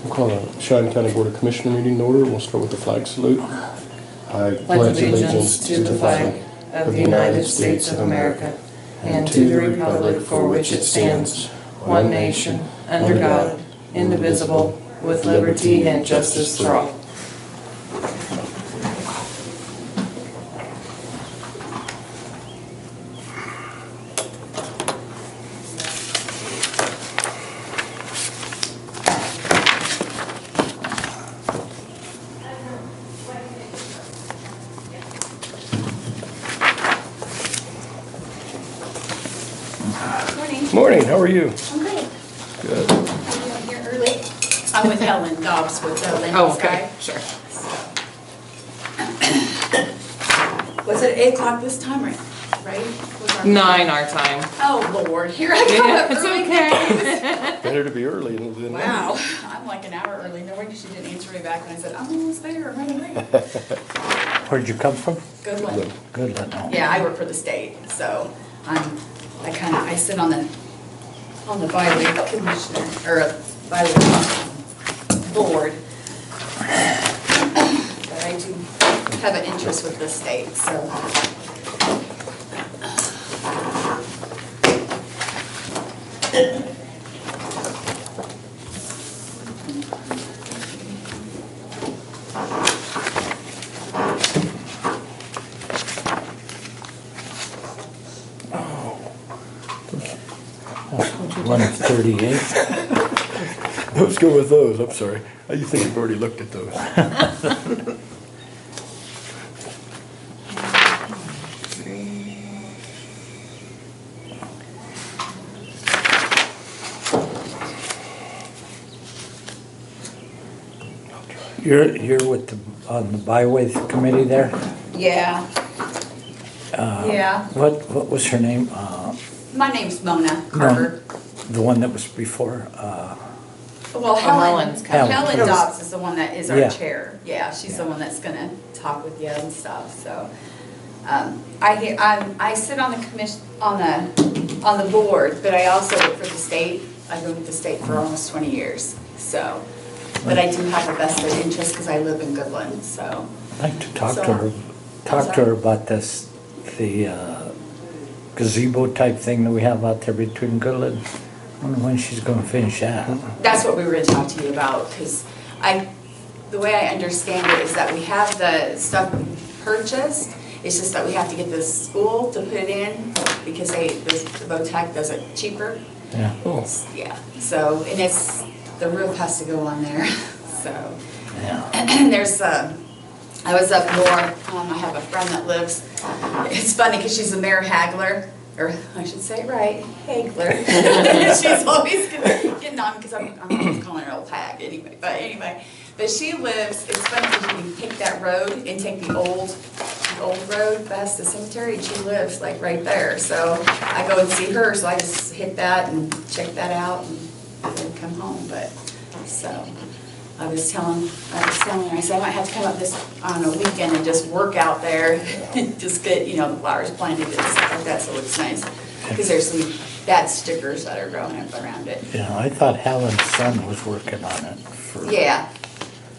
We'll call the Cheyenne County Board of Commissioner meeting to order. We'll start with the flag salute. I pledge allegiance to the flag of the United States of America and to the republic for which it stands, one nation, under God, indivisible, with liberty and justice for all. Morning, how are you? I'm great. Good. I'm here early. I'm with Helen Dobbs with Lincoln Oh, Sky. okay, sure. Was it 8 o'clock this time, right? Was our- 9 our time. Oh, Lord, here I come up It's early. okay. Better to be early than late. Wow, I'm like an hour early. No wonder she didn't answer me back when I said, I'm almost there, I'm running late. Where'd you come from? Good one. Good, let know. Yeah, I work for the state, so I sit on the Byway Commissioner, or Byway Board. But I do have an interest with the state, so. One 38. Let's go with those, I'm sorry. You think you've already looked at those. You're with on the byway committee there? Yeah. Yeah. What was her name? My name's Mona Carter. The one that was before, Well, Helen's Helen Helen. Dobbs is the one that is our Yeah. chair. Yeah, she's the one that's gonna talk with you and stuff, so. I sit on the commission, on the board, but I also work for the state. I've been with the state for almost 20 years, so. But I do have a vested interest because I live in Goodland, so. I'd like to talk So- to her, about this, the gazebo type thing that we have out there between Goodland. I wonder when she's gonna finish that. That's what we were gonna talk to you about, because the way I understand it is that we have the stuff purchased, it's just that we have to get the school to put it in, because the VOTAC does it cheaper. Yeah. Oh, Yeah, so, and the roof has to go on there, so. Yeah. And I was up north, I have a friend that lives, it's funny because she's a Mayor Hagler, or I should say it right, Hagler. She's always getting on because I'm always calling her old hag anyway. But she lives, it's funny because you can take that road and take the old road past the cemetery, and she lives like right there. So I go and see her, so I just hit that and check that out and then come home, but, so. I was telling her, I said, I might have to come up on a weekend and just work out there, just get, the flowers planted and stuff like that, so it's nice. Because there's some bad stickers that are growing up around it. Yeah, I thought Helen's son was working on it for. Yeah,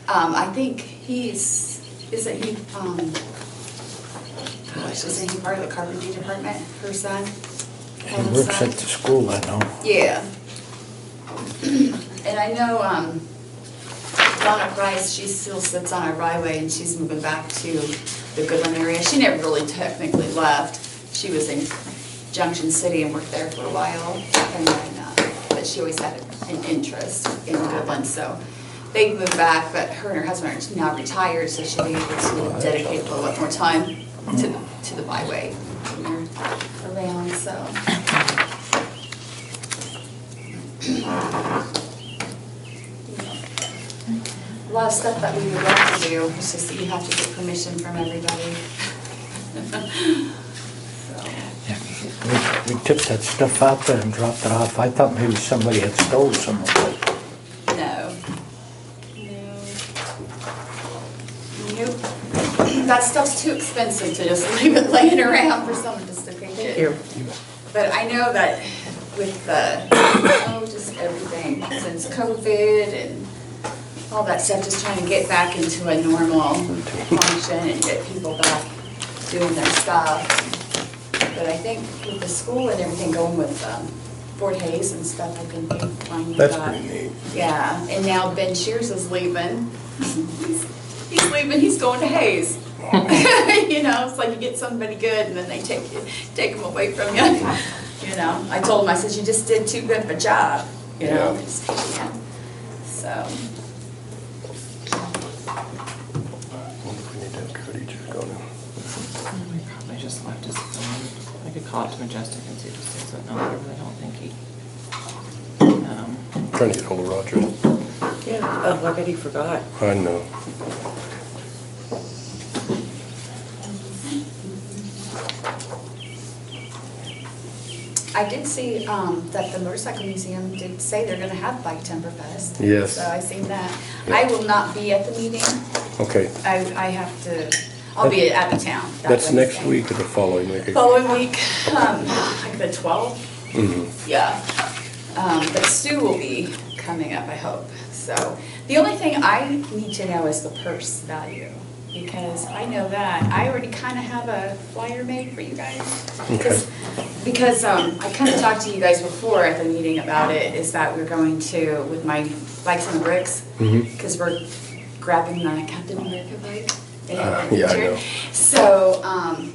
I think isn't he part of the carpentry department, her son? He Helen's works son? at the school, I know. Yeah. And I know, Donna Price, she still sits on our byway and she's moving back to the Goodland area. She never really technically left. She was in Junction City and worked there for a while. And then, but she always had an interest in Goodland, so they moved back, but her and her husband are now retired, so she'll be able to dedicate a little bit more time to the byway when they're around, so. A lot of stuff that we would like to do, it's just that you have to get permission from everybody. So, Yeah, we took that stuff out there and dropped it off. I thought maybe somebody had stole some of it. no. Nope. That stuff's too expensive to just leave it laying around for someone just to pick it. But I know that with just everything, since COVID and all that stuff, just trying to get back into a normal function and get people back doing their stuff. But I think with the school and everything going with Fort Hayes and stuff, I think they finally got. That's pretty neat. Yeah, and now Ben Shears is leaving. He's leaving, he's going to Hayes. You know, it's like you get somebody good and then they take them away from you. You know, I told him, I said, you just did too good of a job, you know. Yeah. So, I wonder if we need to have Cody check on him. We probably just left his phone. I could call it to Majestic and see if he says it. No, I really don't think he. Trying to get hold of Roger. Yeah, oh, I bet he forgot. I know. I did see that the Motorcycle Museum did say they're gonna have Bike Timber Fest. Yes. So I seen that. Yeah. I will not be at the meeting. Okay, I have to, I'll be out of town. that that's next Wednesday. week or the following week? Following week, like the 12th. Mhm. Yeah, but Stu will be coming up, I hope. So, the only thing I need to know is the purse value, because I know that. I already kind of have a flyer made for you guys. Okay. Because I kind of talked to you guys before at the meeting about it, is that we're going to, with my Bikes on the Bricks, Mhm. because we're grabbing the Captain America bike. Yeah, I know. So,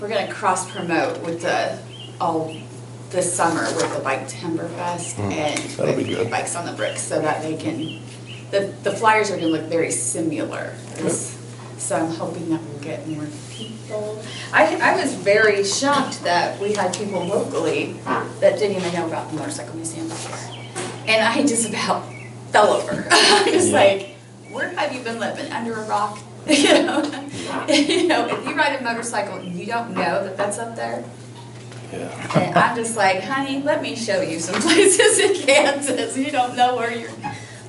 we're gonna cross-promote with all this summer with the Bike Timber Fest and that'll be with good. Bikes on the Bricks, so that they can, the flyers are gonna look very similar. So I'm hoping that we'll get more people. I was very shocked that we had people locally that didn't even know about the Motorcycle Museum this year. And I just about fell over. I was like, where have you been living, under a rock? You know, if you ride a motorcycle and you don't know that that's up there, Yeah. and I'm just like, honey, let me show you some places in Kansas. You don't know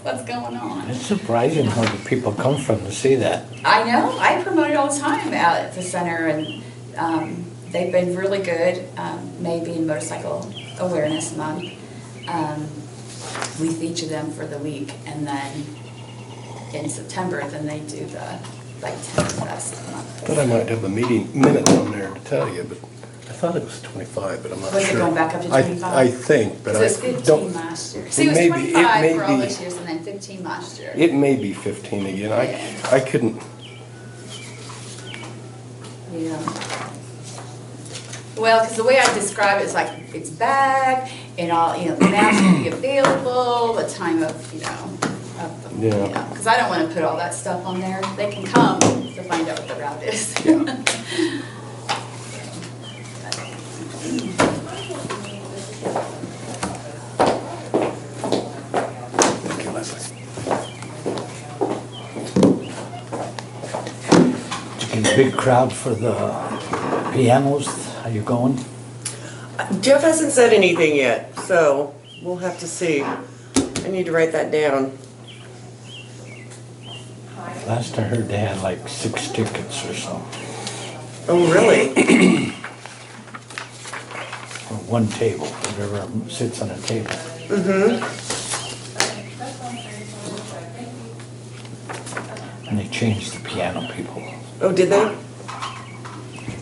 what's going on. It's surprising how the people come from to see that. I know. I promote it all the time out at the center, and they've been really good. May being Motorcycle Awareness Month. We feature them for the week, and then in September, then they do the Bike Timber Fest month. Thought I might have the meeting minutes on there to tell you, but I thought it was 25, but I'm not sure. Was it going back up to 25? I think, but I Because it was 15 don't. last year. See, it It was may be- it 25 may for all be- this years, and then 15 last year. It may be 15 again. I couldn't. Yeah. Well, because the way I describe it is like, it's back, and all, the maps will be available, the time of, Yeah. because I don't want to put all that stuff on there. They can come to find out what the route is. Yeah. Thank you, Leslie. Did you get a big crowd for the pianos? Are you going? Jeff hasn't said anything yet, so we'll have to see. I need to write that down. Last I heard they had like 6 tickets or so. Oh, really? For one table, whoever sits on a table. And they changed the piano people. Oh, did they? I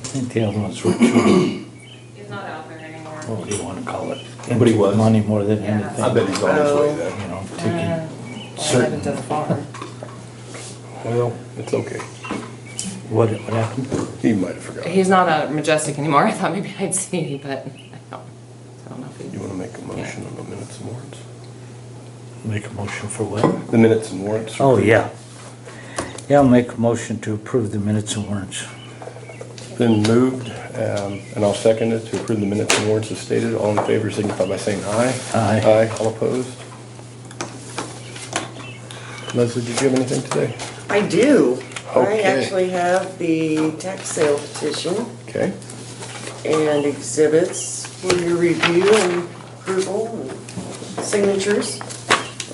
think the other ones were too, He's not out there anymore. what do you want to call it? But he was. Money more than anything. I bet he's on his way then. You know, taking I haven't certain, to the farm. Well, it's okay. what happened? He might have forgotten. He's not at Majestic anymore. I thought maybe I'd see, but I don't know if he. You want to make a motion on the minutes and warrants? Make a motion for what? The minutes and warrants. Oh, yeah. Yeah, I'll make a motion to approve the minutes and warrants. Been moved, and I'll second it to approve the minutes and warrants as stated. All in favor signify by saying aye. Aye. Aye, all opposed? Leslie, did you have anything today? I do. I Okay. actually have the tax sale petition Okay. and exhibits for your review and approval and signatures.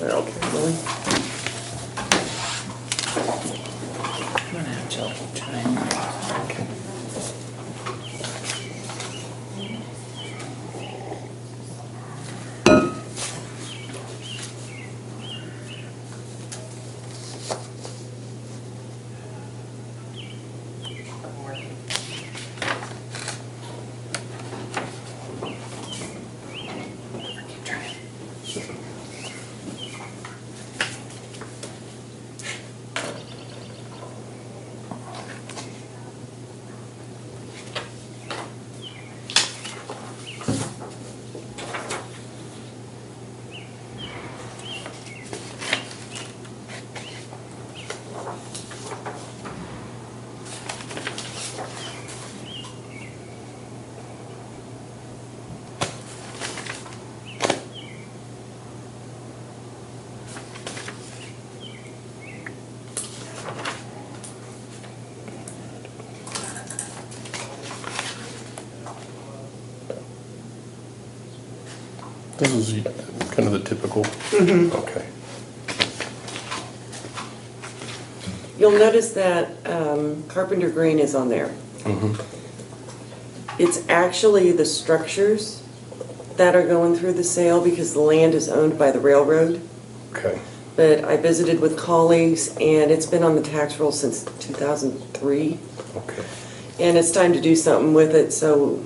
Well, Kimberly. I'm gonna have Jill try. Okay. This is kind of the typical. Okay. You'll notice that Carpenter Green is on there. It's actually the structures that are going through the sale because the land is owned by the railroad. Okay. But I visited with colleagues and it's been on the tax roll since 2003. Okay. And it's time to do something with it, so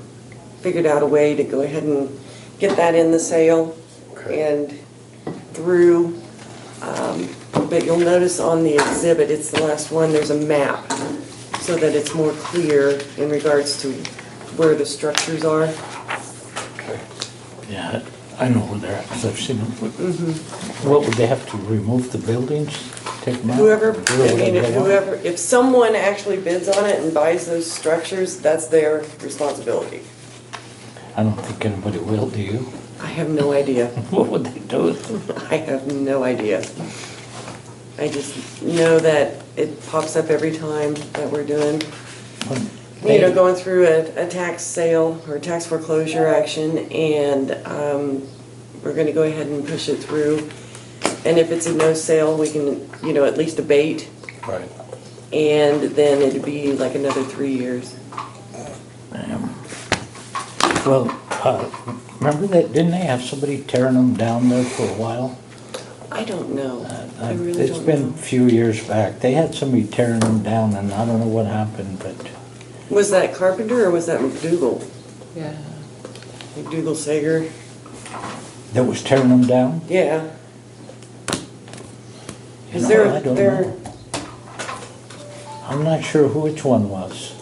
figured out a way to go ahead and get that in the sale Okay. and through. But you'll notice on the exhibit, it's the last one, there's a map so that it's more clear in regards to where the structures are. Okay. Yeah, I know where they're at, because I've seen them. What, would they have to remove the buildings, take them out? Whoever, Do I mean, whatever they want? whoever, if someone actually bids on it and buys those structures, that's their responsibility. I don't think anybody will, do you? I have no idea. What would they do with them? I have no idea. I just know that it pops up every time that we're doing, going through a tax sale or tax foreclosure action, and we're gonna go ahead and push it through. And if it's a no sale, we can, at least abate, Right. and then it'd be like another 3 years. Well, remember that, didn't they have somebody tearing them down there for a while? I don't know. I really It's don't been know. a few years back. They had somebody tearing them down, and I don't know what happened, but Was that Carpenter or was that McDougal? Yeah. McDougal Sager? that was tearing them down? Yeah. You Is know, there, I don't there, know. I'm not sure which one was.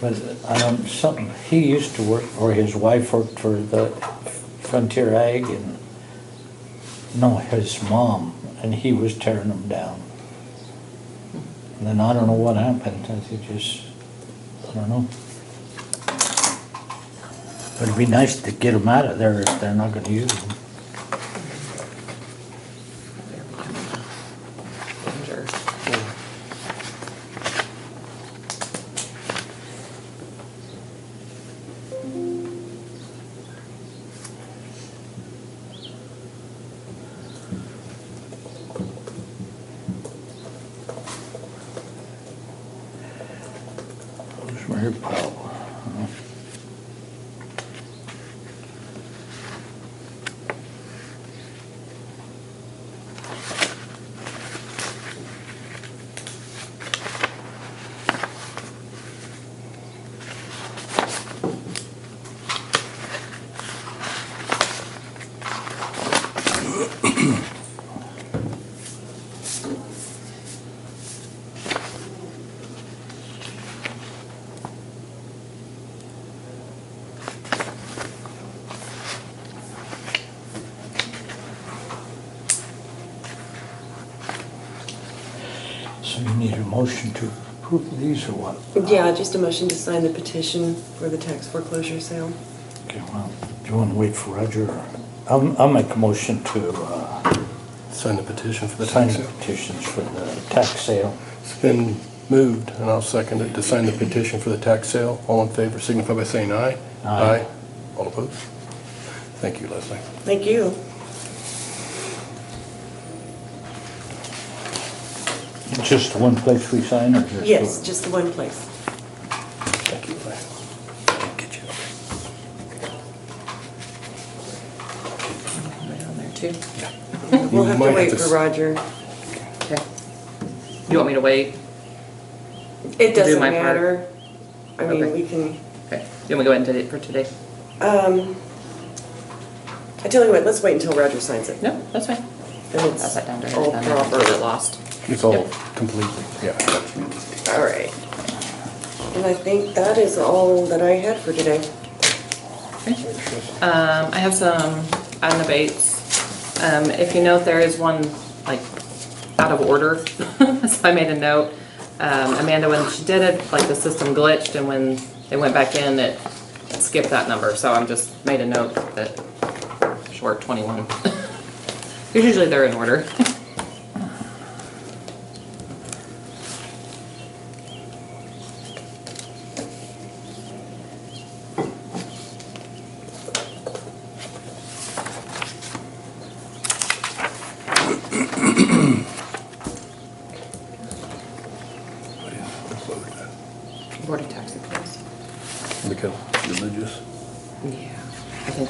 But I don't, something, he used to work, or his wife worked for the Frontier Ag, and, no, his mom, and he was tearing them down. And then I don't know what happened, it just, I don't know. But it'd be nice to get them out of there if they're not gonna use them. Sure. Rosemary Powell. So you need a motion to approve these or what? yeah, just a motion to sign the petition for the tax foreclosure sale. Okay, well, do you want to wait for Roger? Or- I'll make a motion to Sign the petition for the sign tax the sale. petitions for the tax sale. It's been moved, and I'll second it, to sign the petition for the tax sale. All in favor signify by saying aye. Aye. All opposed? Thank you, Leslie. Thank you. Just one place we sign or just? Yes, just the one place. Thank you, Leslie. Get you. Right on there too. We'll have to might wait to for Roger. Okay. You want me to wait? It doesn't my part. matter. I mean, Okay. we can, Okay. You want me to go ahead and do it for today? I tell you what, let's wait until Roger signs it. No, that's fine. Then Pass it's that down to her. all then I don't proper. get it lost. It's all Yep. completely, yeah. All right. And I think that is all that I had for today. Okay. I have some on the baits. If you note, there is one like out of order, so I made a note. Amanda, when she did it, like the system glitched, and when they went back in, it skipped that number. So I'm just made a note that short 21. Usually they're in order.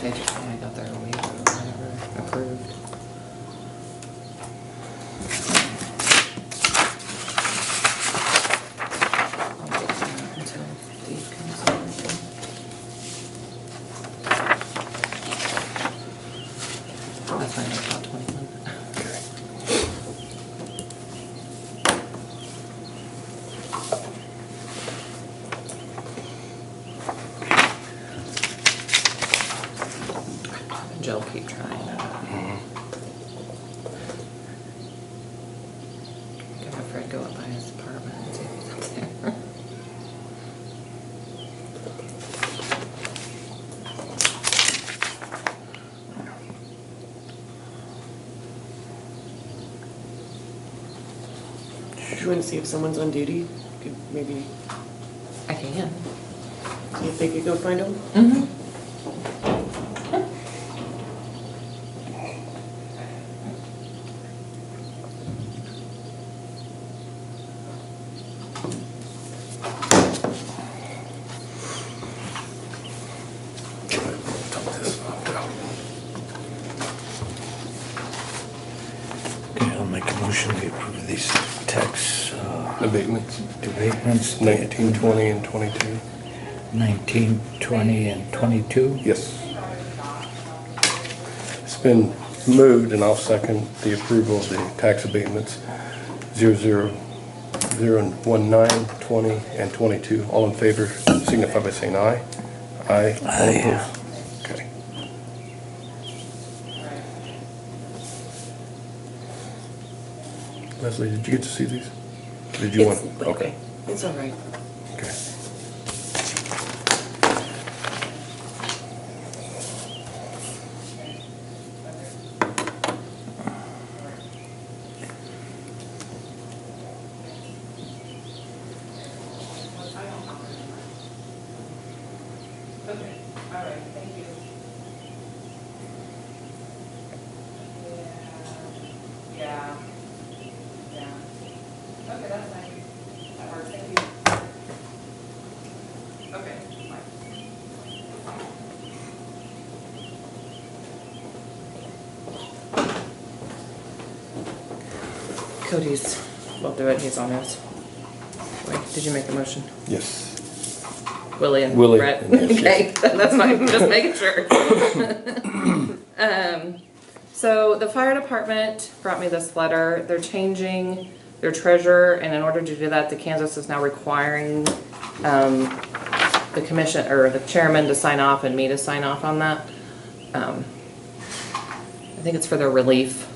they just, I got their waiver or whatever approved. I'll wait on that until Steve comes over. That's fine, that's about 21. Joe, keep trying. Give Fred go up by his apartment and see if he's up there. Do you want to see if someone's on duty? Could maybe I can. see if they could go find them? Mm-hmm. Okay, I'll make a motion to approve these tax Abatements, abatements. 19, 20, and 22. 19, 20, and 22. Yes. It's been moved, and I'll second the approval of the tax abatements 00, 19, 20, and 22. All in favor signify by saying aye. Aye. All Aye. opposed? Okay. Leslie, did you get to see these? Did you want? It's- Okay. It's all right. Okay. Okay, all right, thank you. Yeah. Yeah. Okay, that's fine. That works, thank you. Okay, fine. Cody's, we'll do it, he's on his. Wait, did you make the motion? Yes. Willie and Willie, Brett? yes, Okay, that's fine, just making sure. So the fire department brought me this letter. They're changing their treasurer, and in order to do that, the Kansas is now requiring the commission, or the chairman to sign off and me to sign off on that. I think it's for their relief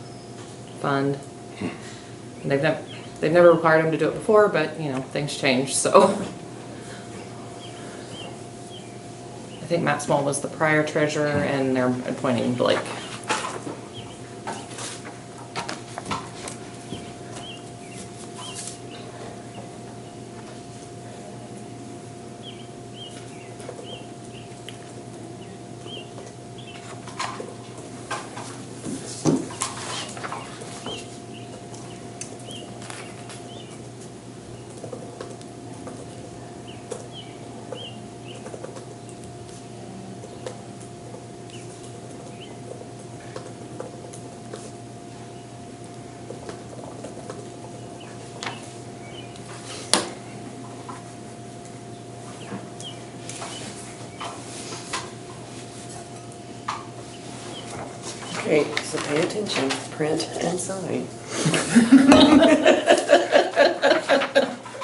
fund. And they've never required them to do it before, but, you know, things change, so. I think Matt Small was the prior treasurer, and they're appointing Blake. Okay, so pay attention, print and sign.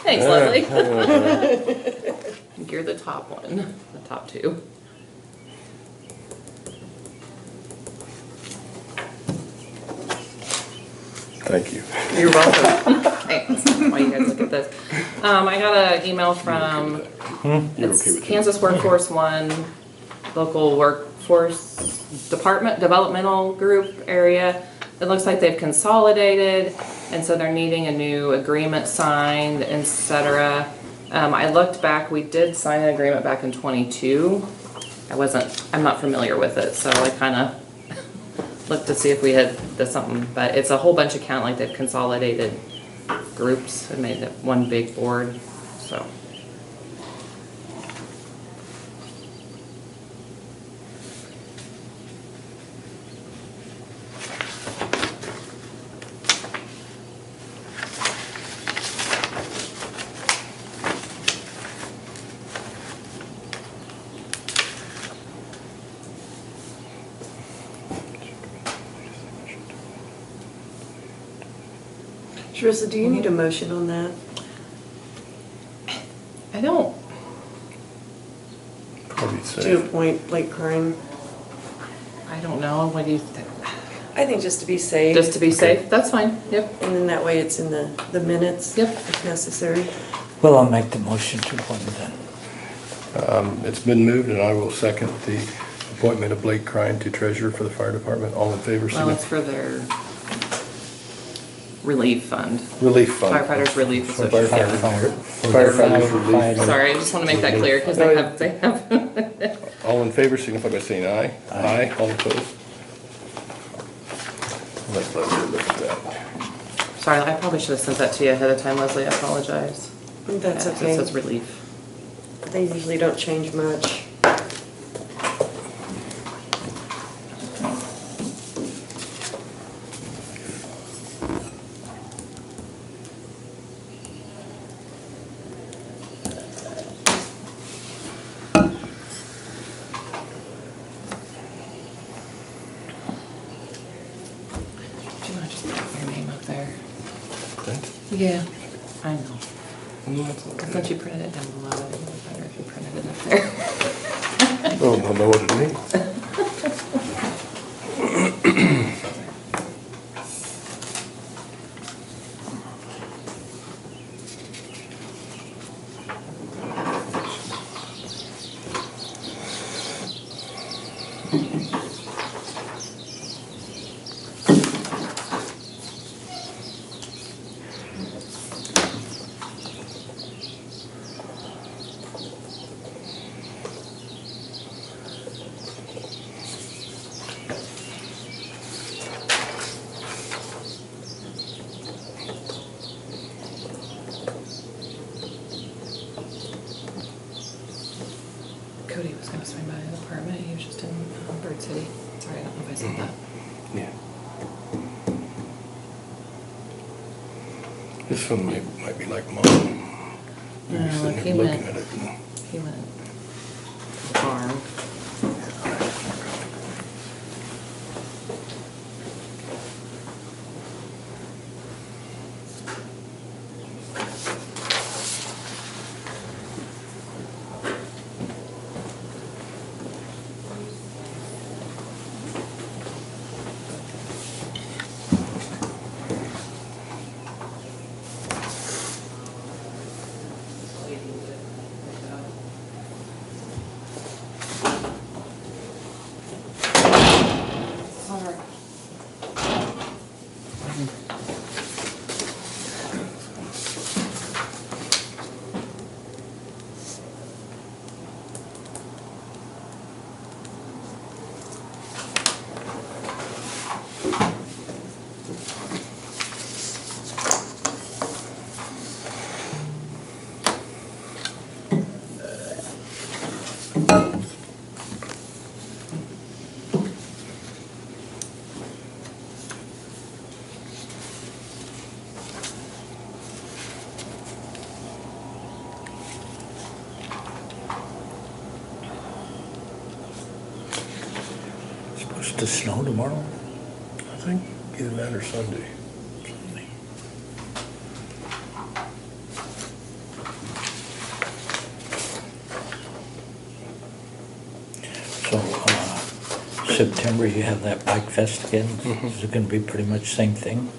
Thanks, Leslie. You're the top one, the top two. Thank you. You're welcome. Thanks. While you guys look at this. I got an email from You're it's okay with that? Kansas Workforce One, local workforce department, developmental group area. It looks like they've consolidated, and so they're needing a new agreement signed, etc. I looked back, we did sign an agreement back in 22. I'm not familiar with it, so I kind of looked to see if we had done something, but it's a whole bunch of count, like they've consolidated groups and made it one big board, so. Teresa, do you need a motion on that? I don't, Probably To safe. appoint Blake Crane? I don't know, what do you think? I think just to be safe. Just to be safe, that's fine, yep. And then that way it's in the minutes. Yep. If necessary. Well, I'll make the motion to appoint then. It's been moved and I will second the appointment of Blake Crine to treasurer for the fire department. All in favor, Well, it's signify. for their relief fund, Relief fund. firefighters relief Firefighter- association. Firefighters relief. Sorry, I just want to make that clear, because they have, All in favor, signify by saying aye. Aye. All opposed? Let Leslie look at that. sorry, I probably should have sent that to you ahead of time, Leslie, I apologize. That's Yeah, okay. It says relief. They usually don't change much. Do you want to just put your name up there? Print? Yeah. I know. I thought you printed it down below, it would be better if you printed it up there. Oh, I know what it means. Cody was gonna swing by the apartment, he was just in Bird City. Sorry, I don't know if I said that. Yeah. This one might be like mine. You're No, sitting he here looking went- at it. and- He went to the farm. Sorry. Supposed to snow tomorrow? I think either that or Sunday. So, September, you have that bike fest again? Is it gonna be pretty much same thing?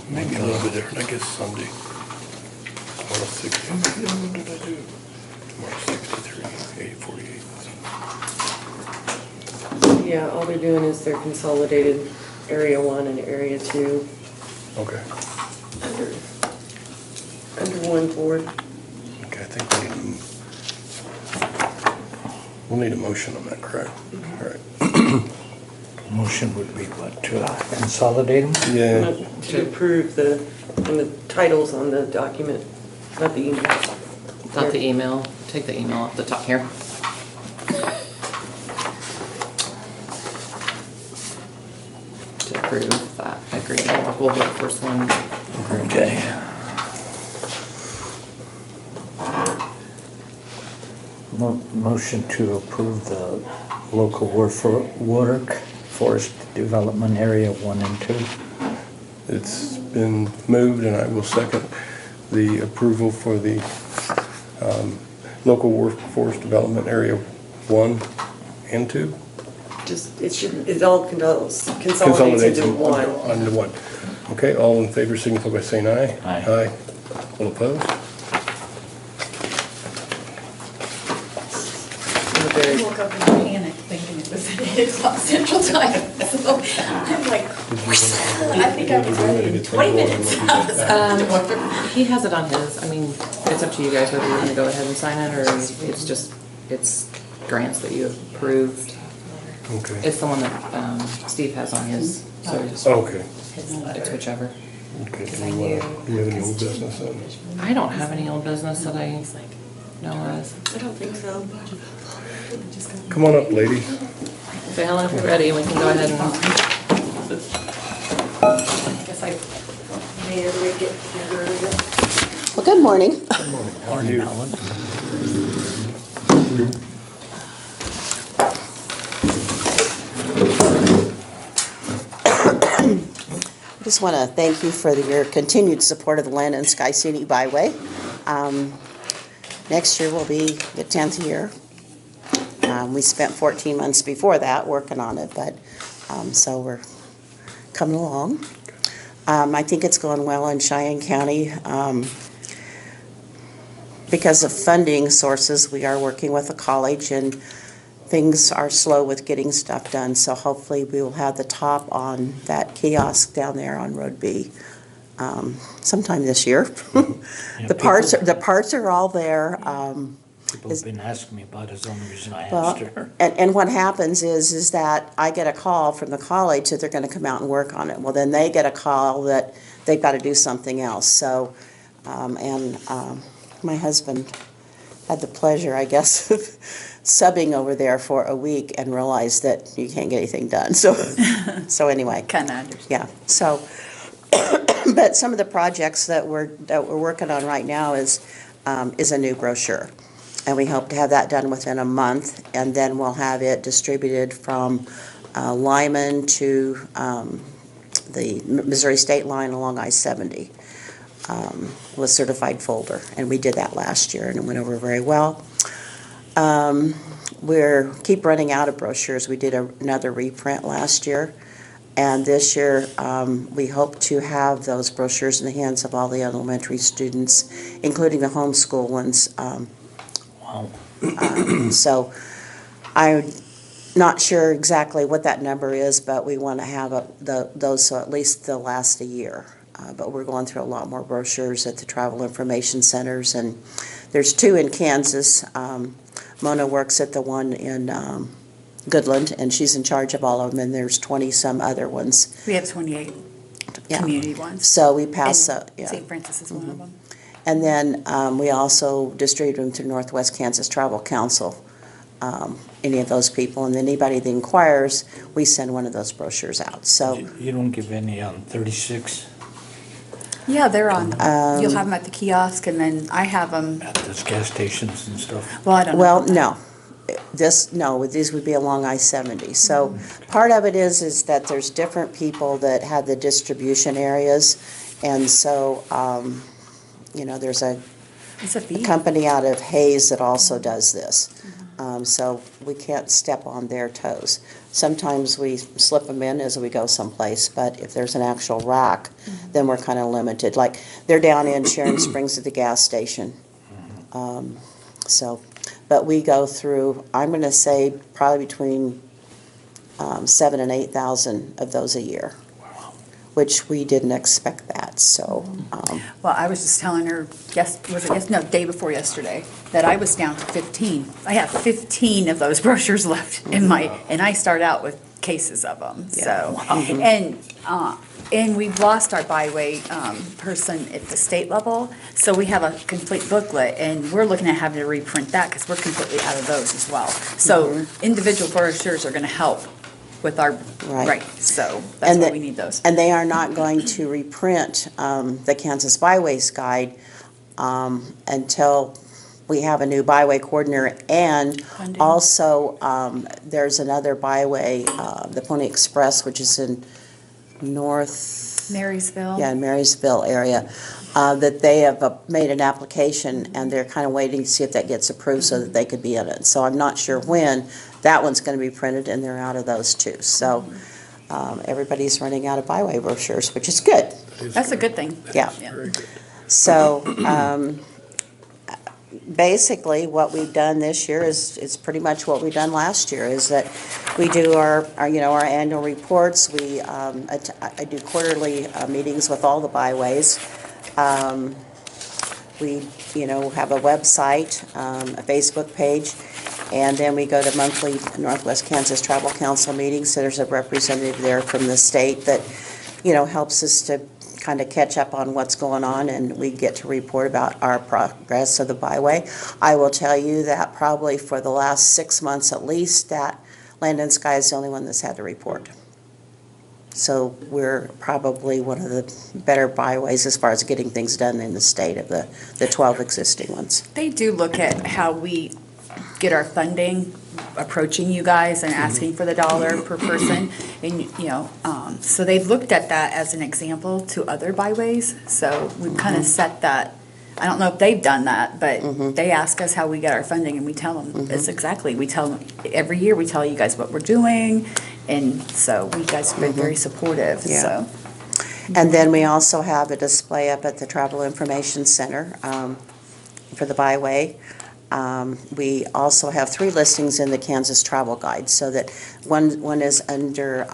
Maybe a little bit different, I guess Sunday. Tomorrow's 60, what did I do? Tomorrow's 63, 848. Yeah, all they're doing is they're consolidated Area 1 and Area 2 Okay, under one board. okay, I think we'll need a motion on that, correct? All right. Motion would be what, to consolidate them? Yeah, To approve and the titles on the document, not the email. Not the email, take the email off the top here. To approve that agreement, we'll do the first one. Okay. Motion to approve the local work Forest Development Area 1 and 2. It's been moved, and I will second the approval for the local workforce development area 1 and 2. Just, it all consolidates Consolidates into them one. onto one. Okay, all in favor signify by saying aye. Aye. All opposed? I woke up in a panic thinking it was at 8 o'clock Central Time, so I'm like, I think I was ready in 20 minutes. He has it on his, I mean, it's up to you guys whether you're gonna go ahead and sign it, or it's just, it's grants that you approved. Okay. It's the one that Steve has on his, so Okay. it's whichever. Okay, do you have any old business then? I don't have any old business that I know of. I don't think so. Come on up, lady. Say hello if you're ready, and we can go ahead and. I guess I made everybody get together a little bit. Well, good morning. How are you? Alan. I just want to thank you for your continued support of the Land and Sky Scenic Byway. Next year will be the 10th year. We spent 14 months before that working on it, but so we're coming along. I think it's going well in Cheyenne County. Because of funding sources, we are working with the college, and things are slow with getting stuff done. So hopefully we will have the top on that kiosk down there on Road B sometime this year. Yeah, The parts are all there. People have been asking me about it, is the only reason I Well, asked her. and what happens is that I get a call from the college that they're gonna come out and work on it. Well, then they get a call that they've gotta do something else, so, my husband had the pleasure, I guess, of subbing over there for a week and realized that you can't get anything done, so, so anyway. Kinda understand. Yeah, so, but some of the projects that we're working on right now is a new brochure. And we hope to have that done within a month, and then we'll have it distributed from Lyman to the Missouri state line along I-70 with certified folder. And we did that last year, and it went over very well. We're keep running out of brochures. We did another reprint last year. And this year, we hope to have those brochures in the hands of all the elementary students, including the homeschool ones. Wow. So I'm not sure exactly what that number is, but we want to have those so at least they'll last a year. But we're going through a lot more brochures at the travel information centers, and there's 2 in Kansas. Mona works at the one in Goodland, and she's in charge of all of them, and there's 20 some other ones. We have 28 Yeah. community ones. So we pass, And yeah. St. Francis is one of them. And then we also distribute them to Northwest Kansas Travel Council, any of those people. And then anybody that inquires, we send one of those brochures out. So, You don't give any on 36 Yeah, they're on. You'll have them at the kiosk, and then I have them, at those gas stations and stuff? well, I don't know. well, about that. no. These would be along I-70. So part of it is that there's different people that have the distribution areas. And so, there's a It's a fee. company out of Hayes that also does this. So we can't step on their toes. Sometimes we slip them in as we go someplace, but if there's an actual rack, then we're kind of limited. Like, they're down in Sharon Springs at the gas station. But we go through, I'm going to say, probably between 7,000 and 8,000 of those a year, which we didn't expect that, so. Well, I was just telling her, day before yesterday, that I was down to 15. I have 15 of those brochures left in and I start out with cases of them, so. And we've lost our byway person at the state level, so we have a complete booklet, and we're looking at having to reprint that, because we're completely out of those as well. So individual brochures are gonna help with our, Right. so that's why we need those. And they are not going to reprint the Kansas Byways Guide until we have a new byway coordinator. And Funding. also, there's another byway, the Pony Express, which is in North Marysville. Yeah, in Marysville area, that they have made an application and they're kind of waiting to see if that gets approved so that they could be in it. So I'm not sure when that one's going to be printed, and they're out of those two. So everybody's running out of byway brochures, which is good. That's a good thing. Yeah. Very good. So basically, what we've done this year is pretty much what we've done last year, is that we do our annual reports. I do quarterly meetings with all the byways. We, have a website, a Facebook page, and then we go to monthly Northwest Kansas Travel Council meetings. So there's a representative there from the state that, helps us to kind of catch up on what's going on, and we get to report about our progress of the byway. I will tell you that probably for the last 6 months at least, that Land and Sky is the only one that's had to report. So we're probably one of the better byways as far as getting things done in the state of the 12 existing ones. They do look at how we get our funding, approaching you guys and asking for the dollar per person. And, so they've looked at that as an example to other byways. So we've kind of set that. I don't know if they've done that, but they ask us how we get our funding, and we tell them, it's exactly, we tell them, every year we tell you guys what we're doing, and so you guys have been very supportive, Yeah. so. And then we also have a display up at the Travel Information Center for the byway. We also have 3 listings in the Kansas Travel Guide, so that one is under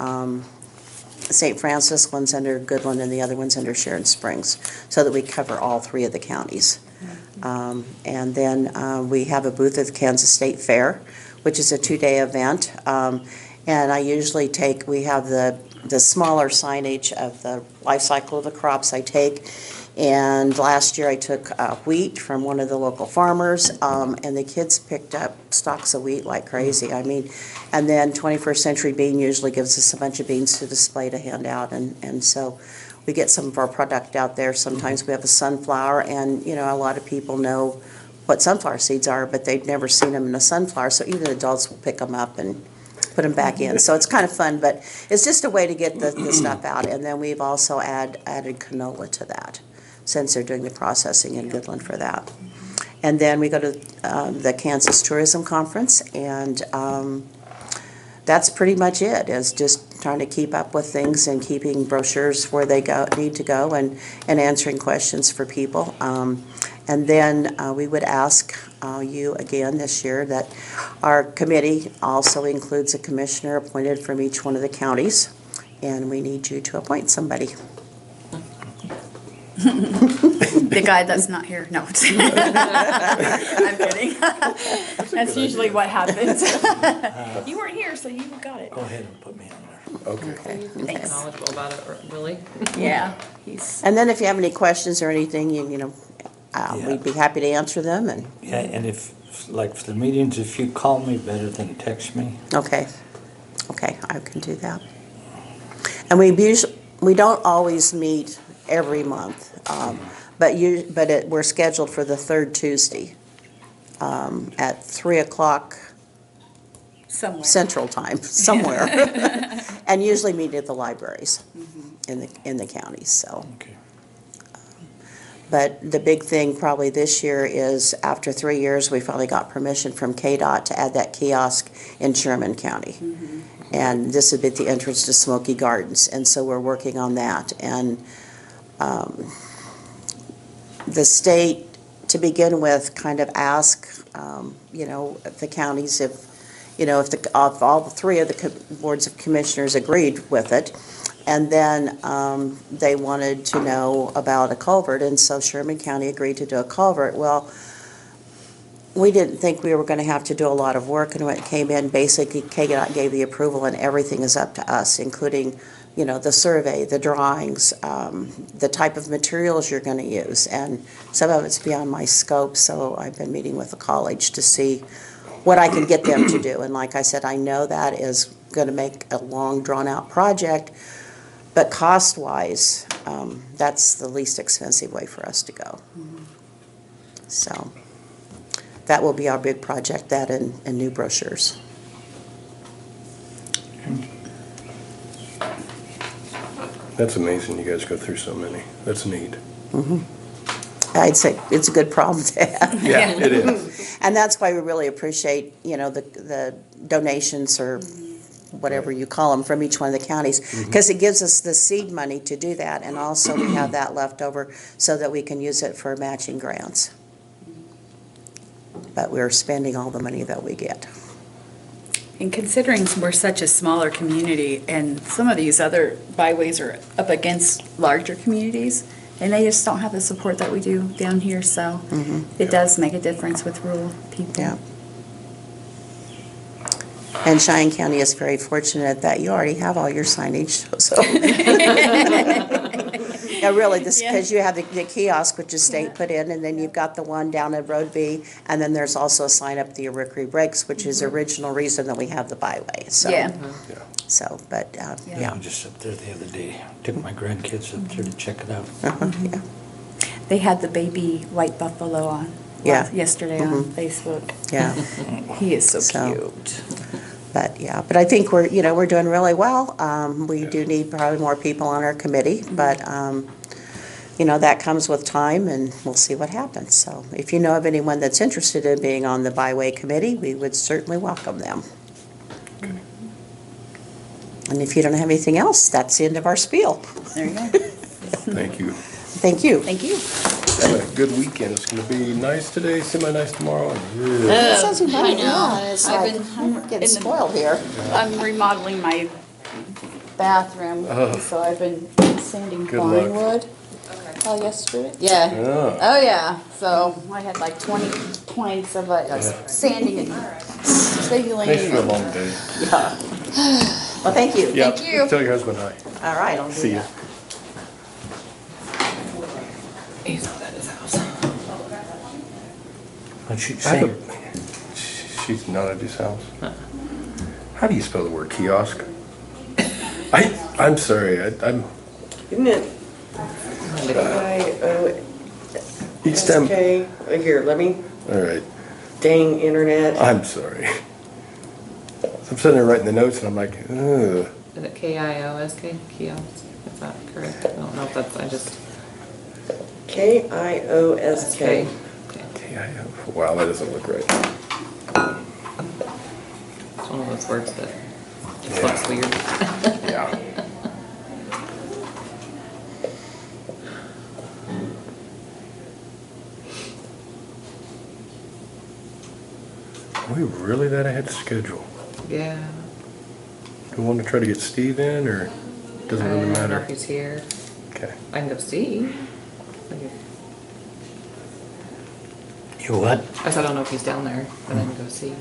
St. Francis, one's under Goodland, and the other one's under Sharon Springs, so that we cover all 3 of the counties. And then we have a booth at the Kansas State Fair, which is a 2-day event. And I usually we have the smaller signage of the life cycle of the crops I take. And last year I took wheat from one of the local farmers, and the kids picked up stalks of wheat like crazy. I mean, and then 21st Century Bean usually gives us a bunch of beans to display to hand out, and so we get some of our product out there. Sometimes we have a sunflower, and a lot of people know what sunflower seeds are, but they've never seen them in a sunflower, so even adults will pick them up and put them back in. So it's kind of fun, but it's just a way to get the stuff out. And then we've also added canola to that, since they're doing the processing in Goodland for that. And then we go to the Kansas Tourism Conference, and that's pretty much it, is just trying to keep up with things and keeping brochures where they need to go, and answering questions for people. And then we would ask you again this year that our committee also includes a commissioner appointed from each one of the counties, and we need you to appoint somebody. The guy that's not here, no. I'm kidding. That's usually what happens. You weren't here, so you got it. Go ahead and put me on there. Okay. Thanks. Knowledgeable about it, really. Yeah, he's, And then if you have any questions or anything, we'd be happy to answer them. And Yeah, and if, like for the meetings, if you call me better than text me. okay, I can do that. And we don't always meet every month, but we're scheduled for the 3rd Tuesday at 3:00 somewhere. Central Time, somewhere, and usually meet at the libraries in the counties. So, Okay. but the big thing probably this year is after 3 years, we finally got permission from KDOT to add that kiosk in Sherman County. And this would be at the entrance to Smoky Gardens, and so we're working on that. And the state, to begin with, kind of asked, the counties if all 3 of the boards of commissioners agreed with it. And then they wanted to know about a culvert, and so Sherman County agreed to do a culvert. Well, we didn't think we were going to have to do a lot of work, and when it came in, basically KDOT gave the approval, and everything is up to us, including, the survey, the drawings, the type of materials you're going to use, and some of it's beyond my scope, so I've been meeting with the college to see what I can get them to do. And like I said, I know that is going to make a long, drawn-out project, but cost-wise, that's the least expensive way for us to go. So that will be our big project, that and new brochures. That's amazing you guys go through so many. That's neat. I'd say it's a good problem to have. Yeah, it is. And that's why we really appreciate, the donations or whatever you call them from each one of the counties, because it gives us the seed money to do that, and also we have that left over so that we can use it for matching grants. But we're spending all the money that we get. And considering we're such a smaller community, and some of these other byways are up against larger communities, and they just don't have the support that we do down here, so it does make a difference with rural people. Yeah. And Cheyenne County is very fortunate that you already have all your signage, so. Yeah, really, because you have the kiosk, which is state put in, and then you've got the one down at Road B, and then there's also a sign up the Rickery Breaks, which is the original reason that we have the byway, so. Yeah. So, but, I yeah. was just up there the other day. Took my grandkids up there to check it out. Yeah. They had the baby white buffalo on yesterday on Facebook. Yeah. He is so So- cute. But I think we're doing really well. We do need probably more people on our committee, but, that comes with time, and we'll see what happens. So if you know of anyone that's interested in being on the byway committee, we would certainly welcome them. Okay. And if you don't have anything else, that's the end of our spiel. There you go. Thank you. Thank you. Thank you. Have a good weekend. It's gonna be nice today, semi-nice tomorrow. and It says you might, I know. yeah, it's I've like, been I'm getting spoiled here. I'm remodeling my bathroom, Oh. so I've been sanding Good luck. pine wood. Yesterday? Yeah. Yeah. Oh, yeah. So I had like 20 planks of sanding and sealing. Thanks for a long day. Well, thank you. Yeah. Thank you. Tell your husband hi. All right, I'll do See ya. that. He's not at his house. What'd she I say? have a- She's not at his house. How do you spell the word kiosk? I'm sorry. I'm Isn't it? each time. Okay, here, let me, All right. dang internet. I'm sorry. I'm sitting there writing the notes, and I'm like, ugh. Is it K-I-O-S-K? Kiosk? Is that correct? I don't know if that's, I just. Kiosk. K-I-O. Wow, that doesn't look right. It's one of those words that just Yeah. looks weird. Yeah. Are we really that ahead of schedule? Yeah. Do we want to try to get Steve in, or doesn't I really don't know matter? if he's here. Okay. I can go see. You what? I said I don't know if he's down there, but I can go see.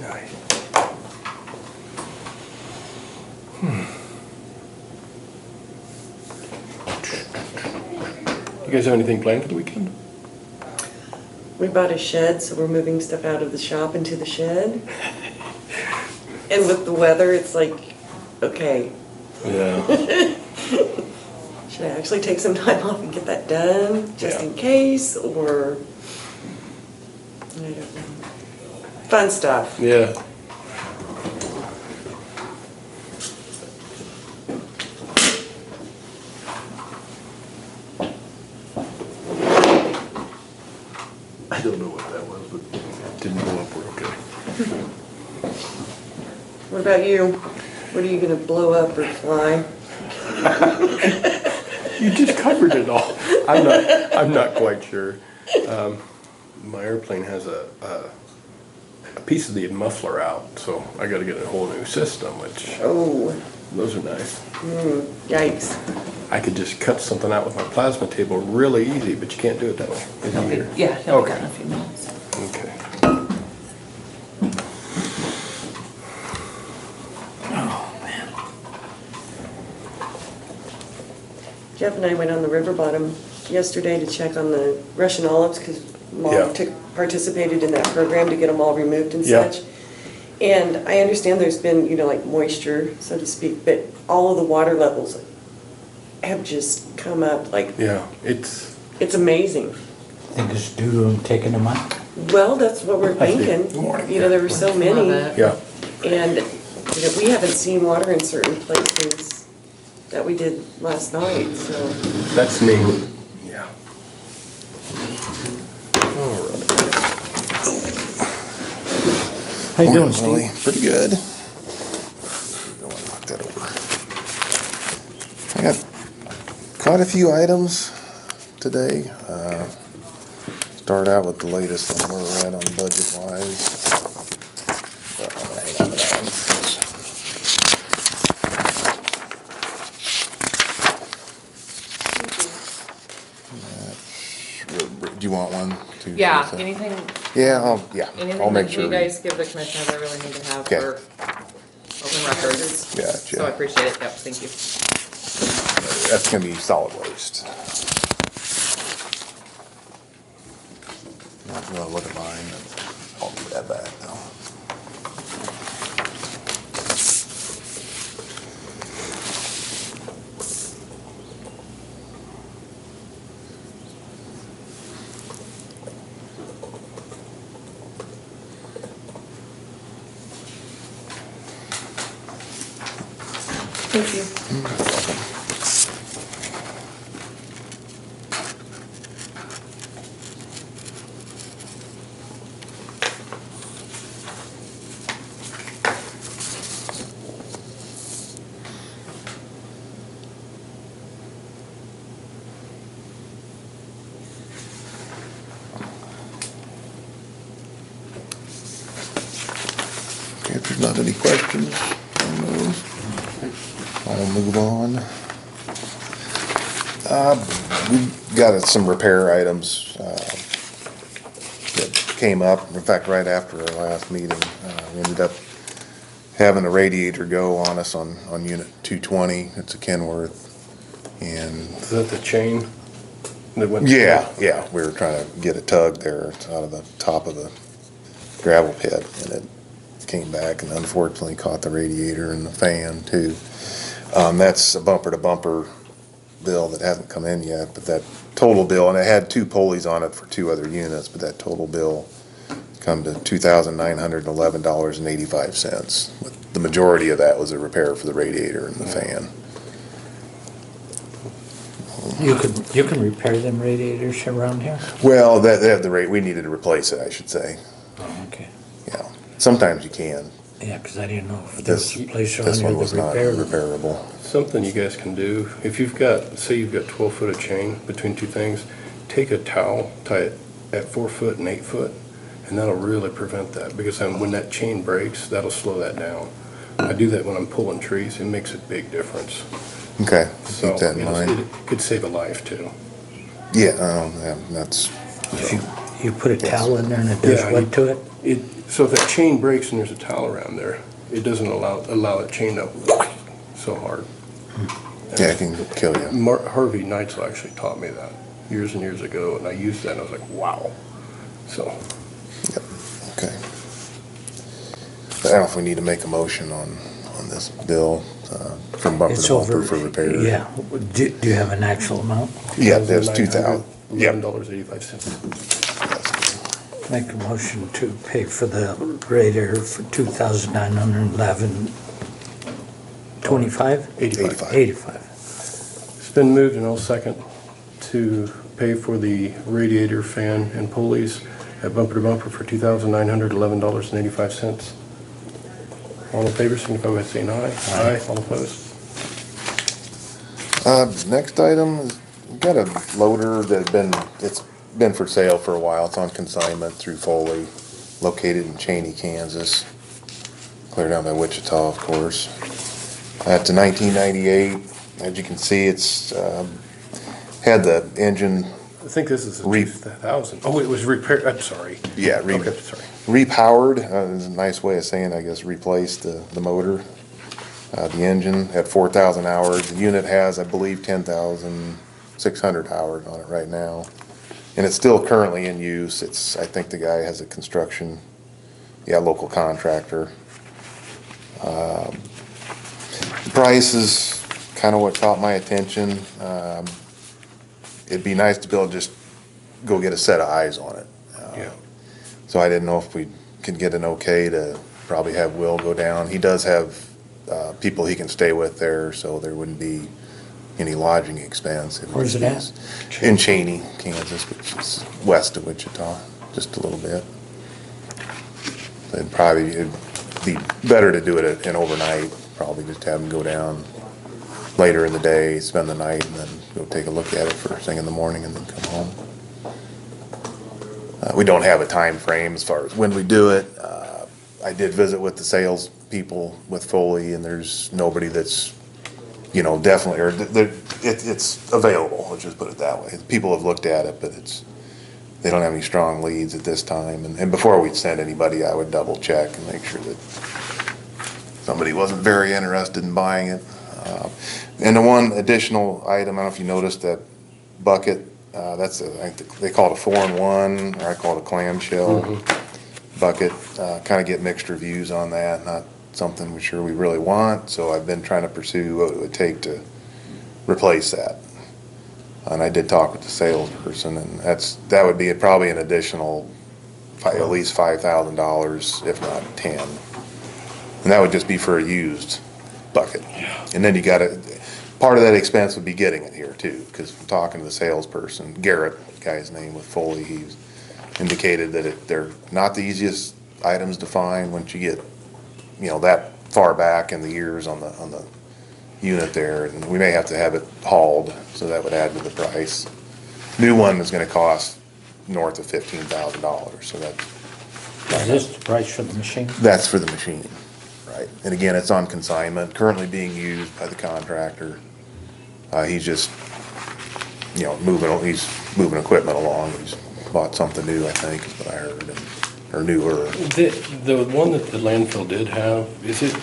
Nice. You guys have anything planned for the weekend? We bought a shed, so we're moving stuff out of the shop into the shed. And with the weather, it's like, okay, Yeah. should I actually take some time off and get that done, just Yeah. in case, or? I don't know. Fun stuff. Yeah. I don't know what that was, but it didn't go up. We're okay. What about you? What are you gonna blow up or fly? You just covered it all. I'm not quite sure. My airplane has a piece of the muffler out, so I gotta get a whole new system, which, Oh, those are nice. yikes. I could just cut something out with my plasma table really easy, but you can't do it that way. Is it here? Yeah, he'll be Okay. done in a few minutes. Okay. Jeff and I went on the river bottom yesterday to check on the Russian olives, because Yeah. Mom participated in that program to get them all removed and Yeah. such. And I understand there's been, like moisture, so to speak, but all of the water levels have just come up like, Yeah, it's It's amazing. Think it's due to them taking them out? Well, that's what we're Good thinking. morning. You know, there were so Love many. it. Yeah, And you know, we haven't seen water in certain places that we did last night, so. that's neat. Yeah. All right. How you doing, Morning, Willie. Steve? Pretty good. Don't want to knock that over. I got quite a few items today. Start out with the latest on where we're at on budget wise. Do you want one? too, Yeah, Teresa? anything, Yeah, I'll anything make that sure. you guys give the commissioners, I really need to have Okay. for open records. Gotcha. So I appreciate it, yep, thank you. That's gonna be solid waste. Not gonna look at mine, I'll grab that though. Thank you. Okay, if there's not any questions on those, I'll move on. We got some repair items that came up, in fact, right after our last meeting. We ended up having a radiator go on us on unit 220, it's a Kenworth. And Is that the chain that went? yeah, we were trying to get a tug there out of the top of the gravel pit, and it came back and unfortunately caught the radiator and the fan too. That's a bumper to bumper bill that hasn't come in yet, but that total bill, and it had 2 pulleys on it for 2 other units, but that total bill come to $2,911.85. The majority of that was a repair for the radiator and the fan. You can repair them radiators around here? Well, that the rate, we needed to replace it, I should say. Oh, okay. Yeah, sometimes you can. Yeah, 'cause I didn't know if there was This, a place around this here one that was not repaired. repairable. Something you guys can do, if you've got, say you've got 12 foot of chain between 2 things, take a towel, tie it at 4 foot and 8 foot, and that'll really prevent that, because then when that chain breaks, that'll slow that down. I do that when I'm pulling trees, it makes a big difference. Okay, So keep that in mind. it could save a life too. Yeah, that's, You put a towel in there and it does Yeah, what to it? So if that chain breaks and there's a towel around there, it doesn't allow that chain to so hard. yeah, it can kill you. Harvey Neitzel actually taught me that years and years ago, and I used that and I was like, wow. So, Okay. I don't know if we need to make a motion on this bill, from bumper It's to bumper over. for repair. Yeah. Do you have an actual amount? Yeah, that's 2,000. Yep. $11.85. Make a motion to pay for the radiator for $2,911.25? 85. 85. It's been moved and I'll second to pay for the radiator, fan, and pulleys at bumper to bumper for $2,911.85. All in favor, signify by saying aye. Aye. All opposed? Next item is, we've got a loader it's been for sale for a while. It's on consignment through Foley, located in Cheney, Kansas. Clear down by Wichita, of course. It's a 1998. As you can see, it's, had the engine, I think this is a Re- 2000. Oh, it was repaired, I'm sorry. yeah, Okay, sorry. repowered, is a nice way of saying, I guess, replaced the motor. The engine had 4,000 hours. The unit has, I believe, 10,600 hours on it right now. And it's still currently in use. I think the guy has a construction, local contractor. The price is kind of what caught my attention. it'd be nice to be able to just go get a set of eyes on it. Yeah. So I didn't know if we could get an okay to probably have Will go down. He does have people he can stay with there, so there wouldn't be any lodging expense. Where's it at? In Cheney, Kansas, which is west of Wichita, just a little bit. It'd be better to do it in overnight, probably just have him go down later in the day, spend the night, and then go take a look at it first thing in the morning and then come home. We don't have a time frame as far as when we do it. I did visit with the sales people with Foley, and there's nobody that's, definitely, or it's available, let's just put it that way. People have looked at it, but they don't have any strong leads at this time. And before we'd send anybody, I would double check and make sure that somebody wasn't very interested in buying it. And the one additional item, I don't know if you noticed that bucket, I think they call it a 4-in-1, or I call it a clamshell bucket. Kind of get mixed reviews on that, not something we're sure we really want, so I've been trying to pursue what it would take to replace that. And I did talk with the salesperson, and that would be probably an additional, at least $5,000, if not 10. And that would just be for a used bucket. And then part of that expense would be getting it here too, because from talking to the salesperson, Garrett, the guy's name with Foley, he's indicated that they're not the easiest items to find once you get, that far back in the years on the unit there, and we may have to have it hauled, so that would add to the price. New one is gonna cost north of $15,000, so Is this the price for the machine? that's for the machine, right? And again, it's on consignment, currently being used by the contractor. He's just, he's moving equipment along. He's bought something new, I think, is what I heard, or newer. The one that the landfill did have, is it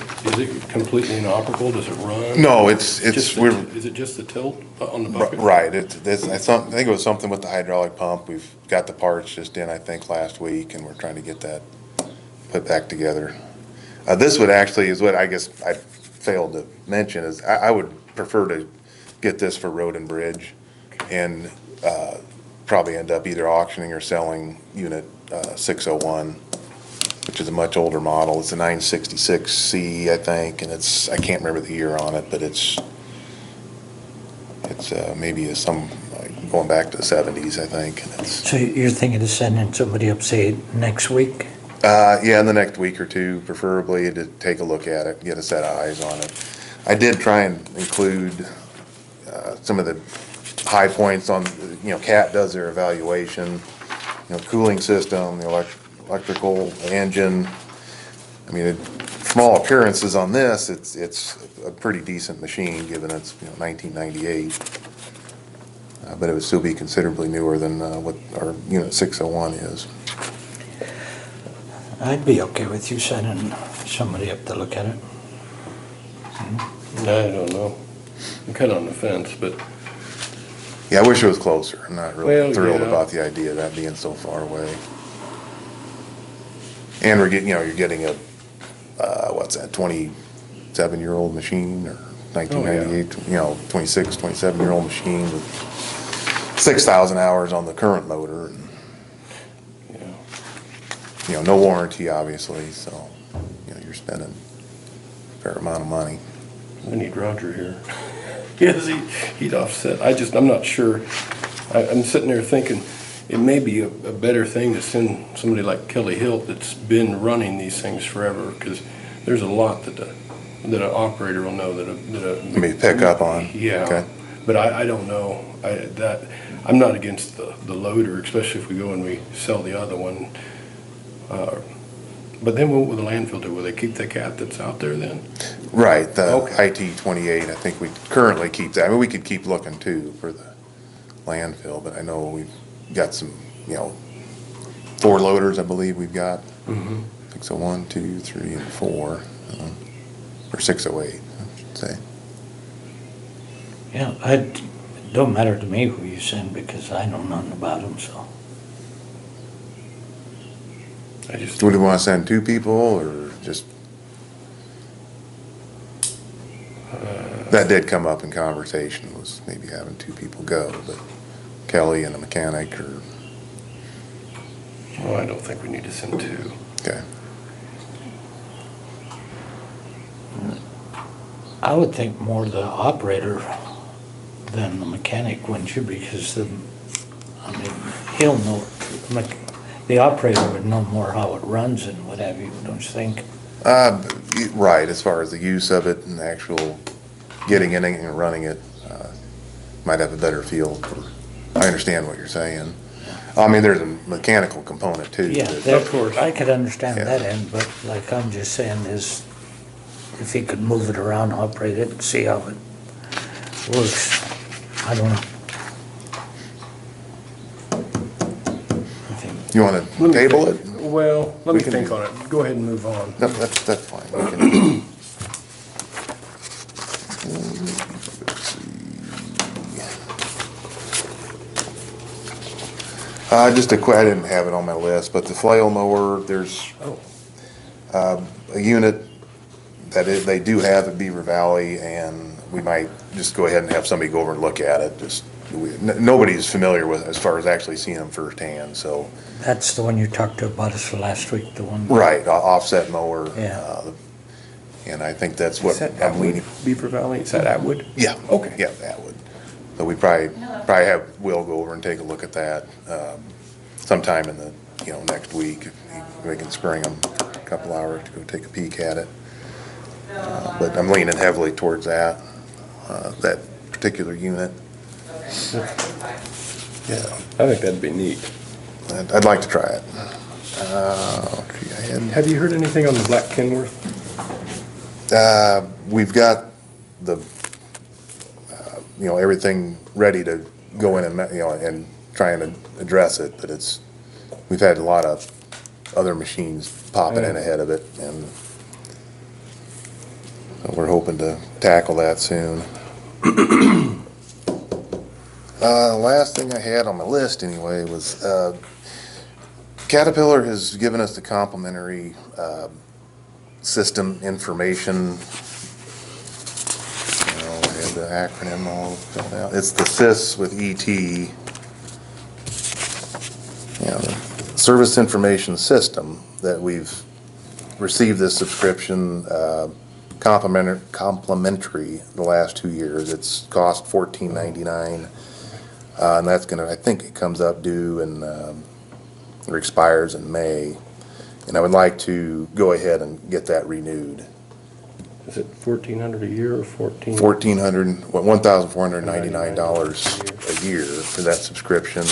completely inoperable? Does it run? No, Is it just the tilt on the bucket? Right, I think it was something with the hydraulic pump. We've got the parts just in, I think, last week, and we're trying to get that put back together. This would actually, is what I guess I failed to mention, is I would prefer to get this for road and bridge, and probably end up either auctioning or selling unit 601, which is a much older model. It's a 966C, I think, and I can't remember the year on it, but it's maybe going back to the 70s, I think. And So you're thinking of sending somebody up, say, next week? yeah, in the next week or two, preferably, to take a look at it, get a set of eyes on it. I did try and include some of the high points on, CAT does their evaluation, cooling system, the electrical engine. I mean, from all appearances on this, it's a pretty decent machine, given it's 1998. But it would still be considerably newer than what our unit 601 is. I'd be okay with you sending somebody up to look at it. I don't know. I'm kind of on the fence, but Yeah, I wish it was closer. I'm not really Well, thrilled yeah. about the idea of that being so far away. And we're getting, you're getting a, what's that, 27-year-old machine, or 1998, 26, 27-year-old machine with 6,000 hours on the current motor. And, no warranty, obviously, so, you're spending a fair amount of money. we need Roger here. Yes, he'd offset. I'm not sure. I'm sitting there thinking, it may be a better thing to send somebody like Kelly Hilt that's been running these things forever, because there's a lot that an operator will know Let me pick up on. Yeah, Okay. but I don't know. I'm not against the loader, especially if we go and we sell the other one. But then what will the landfill do? Will they keep the cat that's out there then? Right, the Okay. IT-28, I think we currently keep that. I mean, we could keep looking too for the landfill, but I know we've got some, 4 loaders, I believe we've got. Mm-hmm. 601, 2, 3, and 4, or 608, I should say. Yeah, it don't matter to me who you send, because I know nothing about them, so. I just, Would you want to send 2 people, or just? That did come up in conversation, was maybe having 2 people go, but Kelly and a mechanic, or, Well, I don't think we need to send two. okay. I would think more the operator than the mechanic, wouldn't you? Because I mean, he'll know, the operator would know more how it runs and what have you, don't you think? Right, as far as the use of it and actual getting in it and running it, might have a better feel for, I understand what you're saying. I mean, there's a mechanical component too. Yeah, that- that- Of course. I could understand Yeah. that end, but like I'm just saying is, if he could move it around, operate it, and see how it works, I don't know. I think You wanna Let me table think- it? Well, let me We can think do- on it. Go ahead and move on. No, that's fine. We can- Just I didn't have it on my list, but the flail mower, there's Oh, a unit that they do have at Beaver Valley, and we might just go ahead and have somebody go over and look at it. Nobody's familiar with it as far as actually seeing them firsthand, so. that's the one you talked to about us last week, the one. Right, offset mower. Yeah. And I think that's is what that I'm Atwood? leaning. Beaver Valley, is that Atwood? Yeah. Okay. Yeah, that would. So we probably have Will go over and take a look at that, sometime in the, next week. We can spring him a couple hours to go take a peek at it. But I'm leaning heavily towards that particular unit. Yeah, I think that'd be neat. I'd like to try it. Have you heard anything on the Black Kenworth? We've got the, everything ready to go in and, and try and address it, but we've had a lot of other machines popping in ahead of it, and so we're hoping to tackle that soon. Last thing I had on my list anyway was, Caterpillar has given us the complimentary, system information. I have the acronym all filled out. It's the SIS with ET. The Service Information System that we've received this subscription, complimentary the last 2 years. It's cost $14.99. And that's I think it comes up due or expires in May. And I would like to go ahead and get that renewed. Is it $1,400 a year or $1,499 a year for that subscription.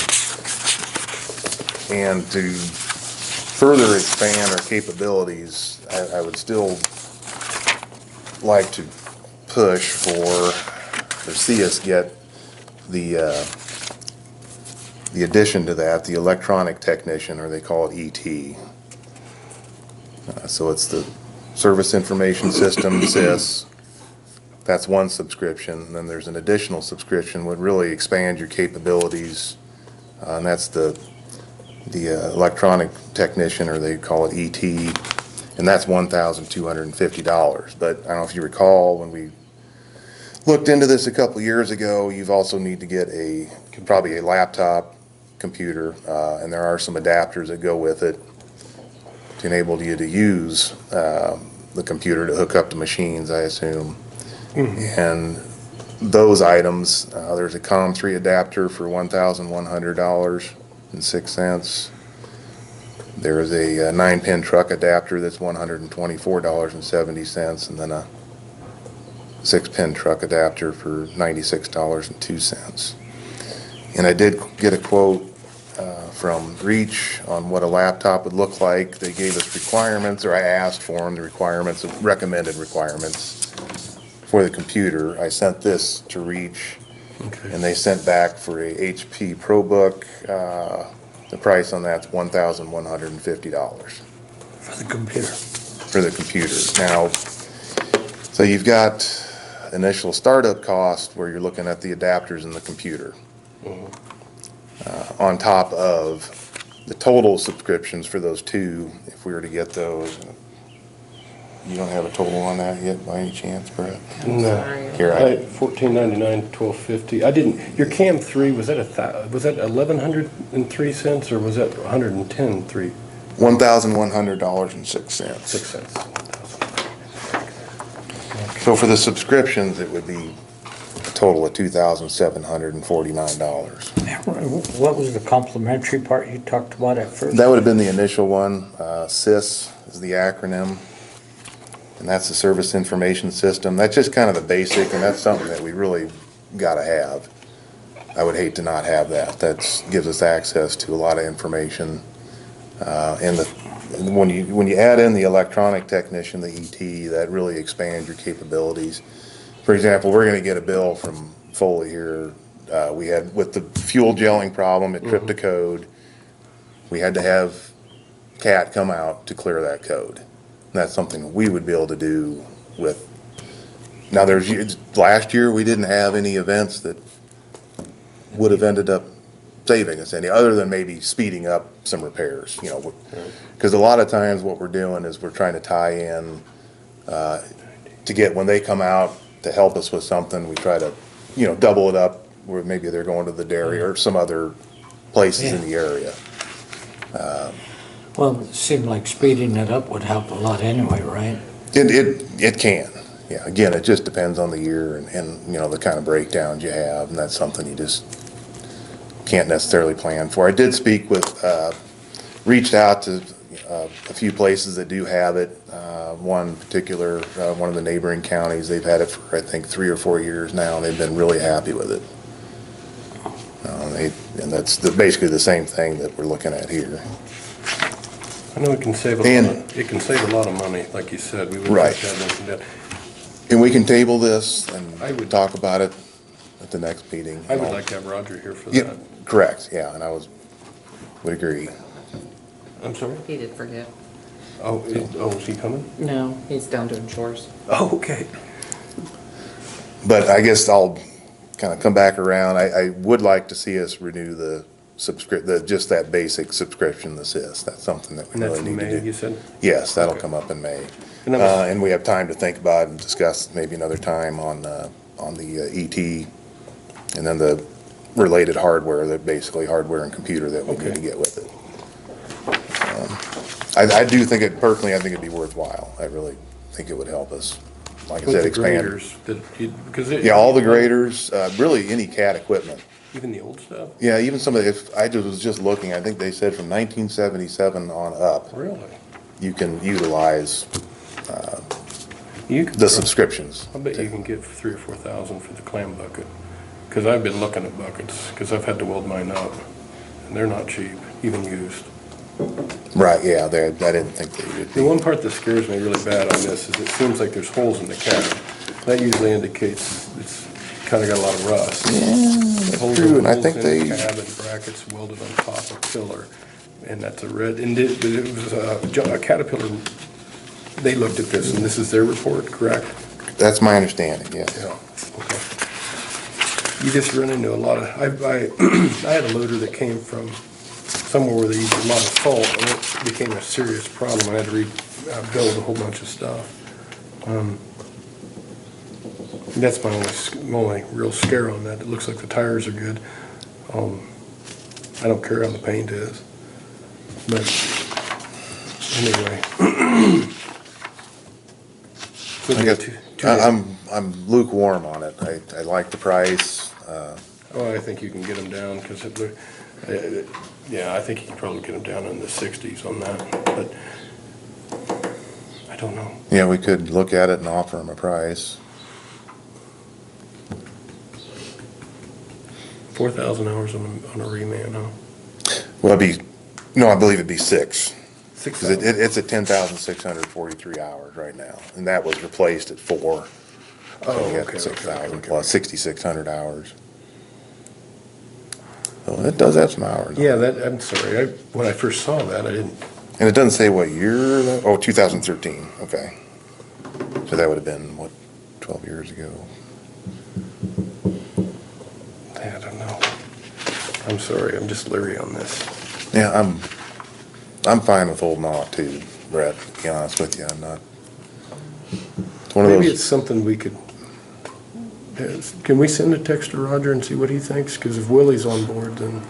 And to further expand our capabilities, I would still like to push or see us get the addition to that, the electronic technician, or they call it ET. So it's the Service Information System, SIS. That's one subscription. And then there's an additional subscription would really expand your capabilities. And that's the electronic technician, or they call it ET. And that's $1,250. But I don't know if you recall, when we looked into this a couple years ago, you've also need to get probably a laptop computer. And there are some adapters that go with it to enable you to use the computer to hook up to machines, I assume. And those items, there's a COM3 adapter for $1,100.06. There's a 9-pin truck adapter that's $124.70, and then a 6-pin truck adapter for $96.02. And I did get a quote from Reach on what a laptop would look like. They gave us requirements, or I asked for them, the requirements, recommended requirements for the computer. I sent this to Reach, and they sent back for a HP ProBook. The price on that's $1,150 For the computer. for the computer. Now, so you've got initial startup cost where you're looking at the adapters and the computer. On top of the total subscriptions for those two, if we were to get those, You don't have a total on that yet by any chance, Brett? I'm No. sorry. Here, $14.99, $12.50. I didn't, your CAM 3, was that was that 1,103 cents or was that 110.3? $1,100.06. 6 cents. So for the subscriptions, it would be a total of $2,749. What was the complimentary part you talked about at first? That would have been the initial one. SIS is the acronym, and that's the Service Information System. That's just kind of the basic, and that's something that we really gotta have. I would hate to not have that. That gives us access to a lot of information. And when you add in the electronic technician, the ET, that really expands your capabilities. For example, we're gonna get a bill from Foley here. We had, with the fuel gelling problem, it tripped a code. We had to have CAT come out to clear that code. And that's something we would be able to do with, now last year, we didn't have any events that would have ended up saving us any, other than maybe speeding up some repairs, you know. Because a lot of times what we're doing is we're trying to tie in, to get, when they come out to help us with something, we try to, you know, double it up, where maybe they're going to the dairy or some other places in the area. Well, it seemed like speeding it up would help a lot anyway, right? It can, yeah. Again, it just depends on the year and, you know, the kind of breakdowns you have, and that's something you just can't necessarily plan for. I did speak with, reached out to a few places that do have it. One particular, one of the neighboring counties, they've had it for, I think, 3 or 4 years now, and they've been really happy with it. And that's basically the same thing that we're looking at here. I know it can save it can save a lot of money, like you said. We would like Right. to have anything that. And we can table this I and would- talk about it at the next meeting. I would like to have Roger here for Yeah, that. correct, yeah, and would agree. I'm sorry? He did forget. Is he coming? No, he's down doing chores. Oh, okay. But I guess I'll kind of come back around. I would like to see us renew the just that basic subscription, the SIS. That's something that we And that's really in need May, to do. you said? Yes, that'll Okay. come up in May. And that was- And we have time to think about and discuss maybe another time on the ET, and then the related hardware, that basically hardware and computer that we need Okay. to get with it. I do think personally, I think it'd be worthwhile. I really think it would help us, like I With said, the expand. graders, Yeah, all the graders, really any CAT equipment. Even the old stuff? Yeah, even some of the, if I was just looking, I think they said from 1977 on up, Really? you can utilize You could the subscriptions. I bet you can get 3,000 or 4,000 for the clam bucket. Because I've been looking at buckets, because I've had to weld mine up. And they're not cheap, even used. Right, yeah, I didn't think they would The be. one part that scares me really bad on this is it seems like there's holes in the cab. That usually indicates it's kind of got a lot of rust. Holes true, and I holes think in they- the cab and brackets welded on top of filler. And that's a red, and it was a Caterpillar, they looked at this, and this is their report, correct? That's my understanding, yes. Yeah, okay. You just run into a lot of, I had a loader that came from somewhere where they used a lot of salt, and it became a serious problem. I had to rebuild a whole bunch of stuff. That's my only real scare on that. It looks like the tires are good. I don't care how the paint is. But anyway. So I guess, two- I'm lukewarm on it. I like the price. Oh, I think you can get them down, because yeah, I think you can probably get them down in the 60s on that, but I don't know. Yeah, we could look at it and offer them a price. 4,000 hours on a reman, huh? Well, I believe it'd be 6. 'Cause 6,000. it's at 10,643 hours right now, and that was replaced at 4. Oh, You got okay, 6,000 okay. plus 6,600 hours. So it does have some hours. on Yeah, it. I'm sorry, when I first saw that, I didn't, And it doesn't say what year, 2013, okay. So that would have been, 12 years ago? I don't know. I'm sorry, I'm just leery on this. Yeah, I'm fine with holding off too, Brett, to be honest with you. I'm not, It's one of Maybe those. it's something we could, can we send a text to Roger and see what he thinks? Because if Willie's on board, then,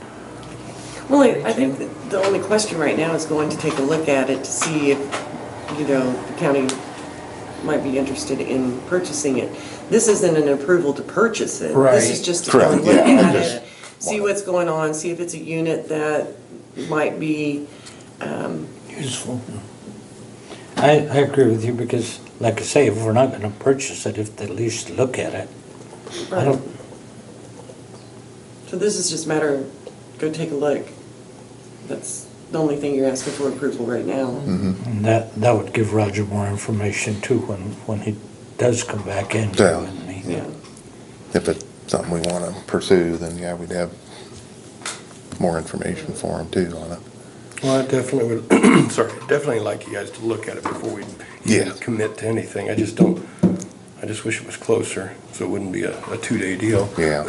Well, I think that the only question right now is going to take a look at it to see if, the county might be interested in purchasing it. This isn't an approval to purchase it. This is Right. just to come and Correct, look yeah, at just it, see what's going on, see if it's a unit that might be, Useful. I agree with you because, like I say, if we're not gonna purchase it, if they at least look at it. I don't, so this is just a matter of, go take a look. That's the only thing you're asking for approval right now. and that would give Roger more information too when he does come back in. Yeah. and he- Yeah. If it's something we want to pursue, then yeah, we'd have more information for him too on it. well, I definitely would, sorry, definitely like you guys to look at it before we Yeah. commit to anything. I just wish it was closer, so it wouldn't be a 2-day deal. Yeah.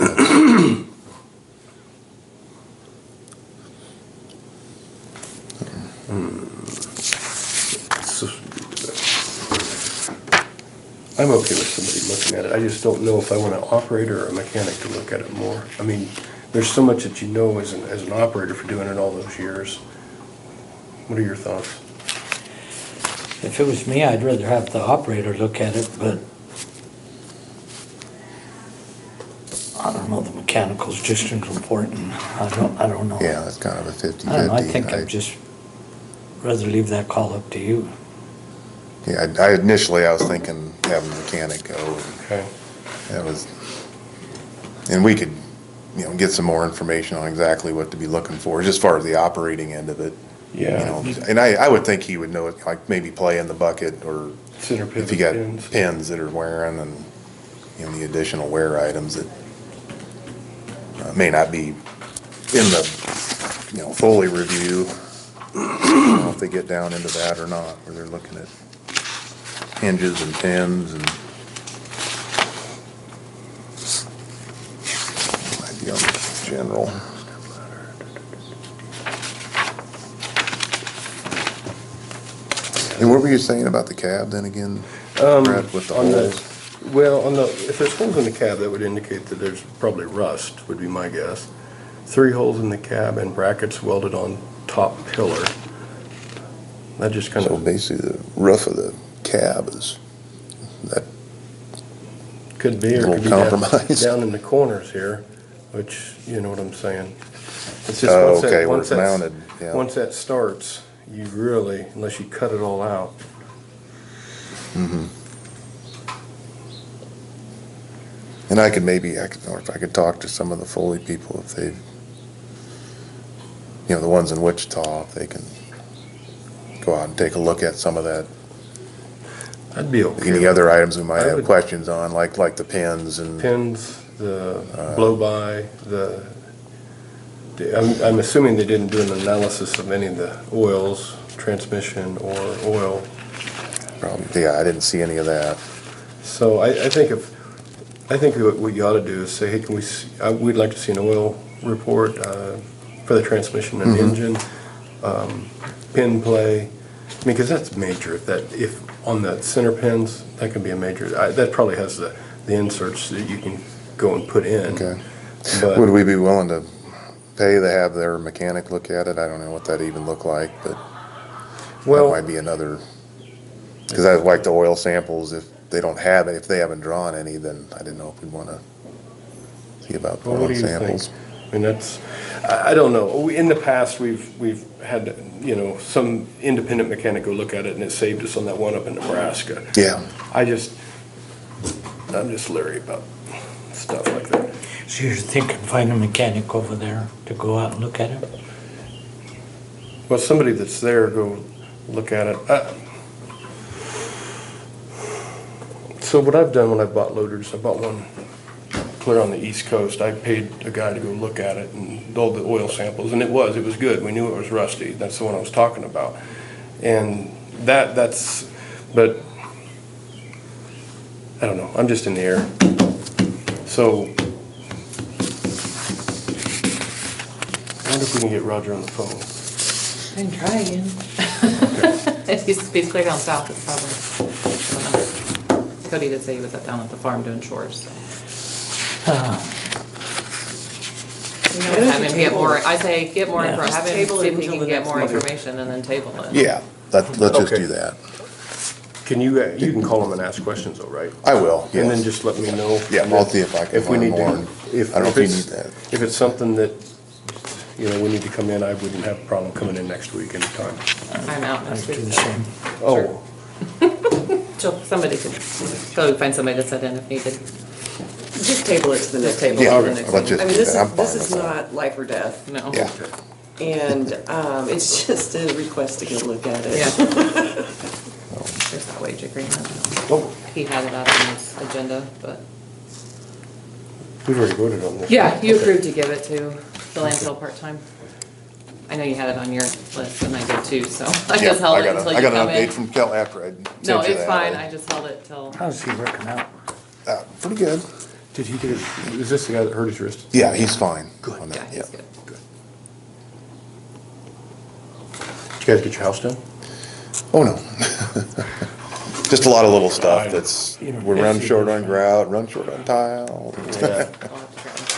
So, I'm okay with somebody looking at it. I just don't know if I want an operator or a mechanic to look at it more. I mean, there's so much that you know as an operator for doing it all those years. What are your thoughts? If it was me, I'd rather have the operator look at it, but I don't know, the mechanical's just as important. I don't know. Yeah, that's kind of a 50/50. I don't know, I think I'd just rather leave that call up to you. Yeah, initially I was thinking having the mechanic go. Okay. That was, and we could, get some more information on exactly what to be looking for, just as far as the operating end of it. Yeah. And I would think he would know it, like maybe play in the bucket or Center if you pivot got pins. pins that are wearing and, the additional wear items that may not be in the, Foley review. I don't know if they get down into that or not, where they're looking at hinges and pins and might be on the general. And what were you saying about the cab then again, Brad, with the On the, holes? well, if there's holes in the cab, that would indicate that there's probably rust, would be my guess. 3 holes in the cab and brackets welded on top pillar. That just kind So of basically the roof of the cab is, that, could be, or little could be compromise. down in the corners here, which, you know what I'm saying. It's just Oh, once that- okay, where once it's that's- mounted, yeah. Once that starts, you really, unless you cut it all out. and I could maybe, or if I could talk to some of the Foley people, if they've, the ones in Wichita, if they can go out and take a look at some of that. I'd be okay. Any with other items we might I have would- questions on, like the pins and. Pins, the blow-by, I'm assuming they didn't do an analysis of any of the oils, transmission or oil. Probably, yeah, I didn't see any of that. So I think what you ought to do is say, hey, we'd like to see an oil report for the transmission and engine, pin play. I mean, because that's major. If on the center pins, that can be a major. That probably has the inserts that you can go and put in. Okay. But Would we be willing to pay to have their mechanic look at it? I don't know what that even look like, but that well, might be another, because I like the oil samples, if they don't have it, if they haven't drawn any, then I didn't know if we'd want to see about well, what oil do you think? samples. I mean, I don't know. In the past, we've had, some independent mechanic go look at it, and it saved us on that one up in Nebraska. Yeah, I'm just leery about stuff like that. So you're thinking find a mechanic over there to go out and look at it? Well, somebody that's there, go look at it. So what I've done when I've bought loaders, I bought one clear on the East Coast. I paid a guy to go look at it and all the oil samples, and it was good. We knew it was rusty. That's the one I was talking about. And but I don't know, I'm just in the air. So I wonder if we can get Roger on the phone. I can try again. If he's clear down south, it's probably. Cody did say he was down at the farm doing chores, so. Have him get more, I say, get more, Yeah. have him Table see it if he until can the get next more meeting. information and then table it. Yeah, let's just Okay. do that. Can you, you can call them and ask questions though, right? I will, And then yes. just let me know. Yeah, And I'll then see if I can if we learn need to- more. if- I don't know if if you it's- need that. If it's something that, you know, we need to come in, I wouldn't have a problem coming in next week anytime. I'm out next week. do the so- same. Oh, So somebody could, probably find somebody to sit in if needed. Just table it to the next table. Yeah, for the next let's meeting. just I mean, do this that. I'm is, this fine is with that. not life or death, No. Yeah, and, it's just a request to go look at it. Yeah. There's that wage agreement. oh, He had it out on his agenda, but. we've already voted on this. Yeah, you Okay. approved to give it to the landfill part-time. I know you had it on your list and I did too, so I yeah, just held it until I you got come an update in. from Kel after I No, sent you it's that. fine, I just held it till, How's he working out? Pretty good. Did he get it, is this the guy that hurt his wrist? Yeah, he's fine. Good. on yeah, that, he's good. Did you guys get your house done? Oh, no. Just a lot of little stuff that's, we run short on grout, run short on tile. Yeah. I'll have to grab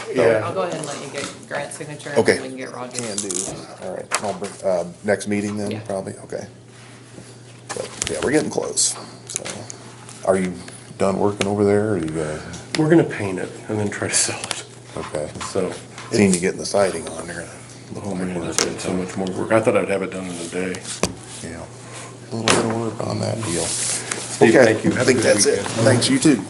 it. Yeah. I'll go ahead and let you get Grant's signature and Okay. then we can get Roger's. Can do. All right, I'll bring, next meeting then, Yeah. probably, okay. But, yeah, we're getting close, so. Are you done working over there, or you gonna, We're gonna paint it and then try to sell it, okay. so. Seen you getting the siding on there. Oh man, it's been so much more work. I thought I'd have it done in a day. Yeah, a little bit of work on that deal. Steve, Okay, thank you. I Have a think good that's it. weekend. Thanks, you too.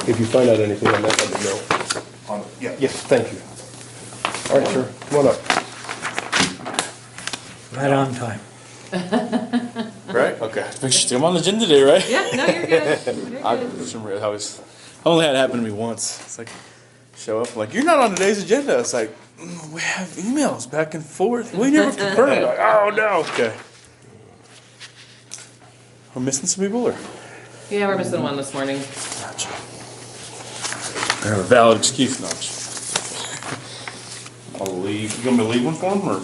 If you find out anything on that, let me know. Yeah. Yes, thank you. All right, sir, come on up. Right on time. Right? Okay. Make sure I'm on the agenda today, right? Yeah, no, you're good. You're I good. only had it happen to me once. It's like, show up, I'm like, you're not on today's agenda. It's like, we have emails back and forth. We never confirmed. Like, oh no. Okay. We're missing some people, or? Yeah, we're missing one this morning. Gotcha. I have a valid excuse, no. I'll leave. You want me to leave one for them, or?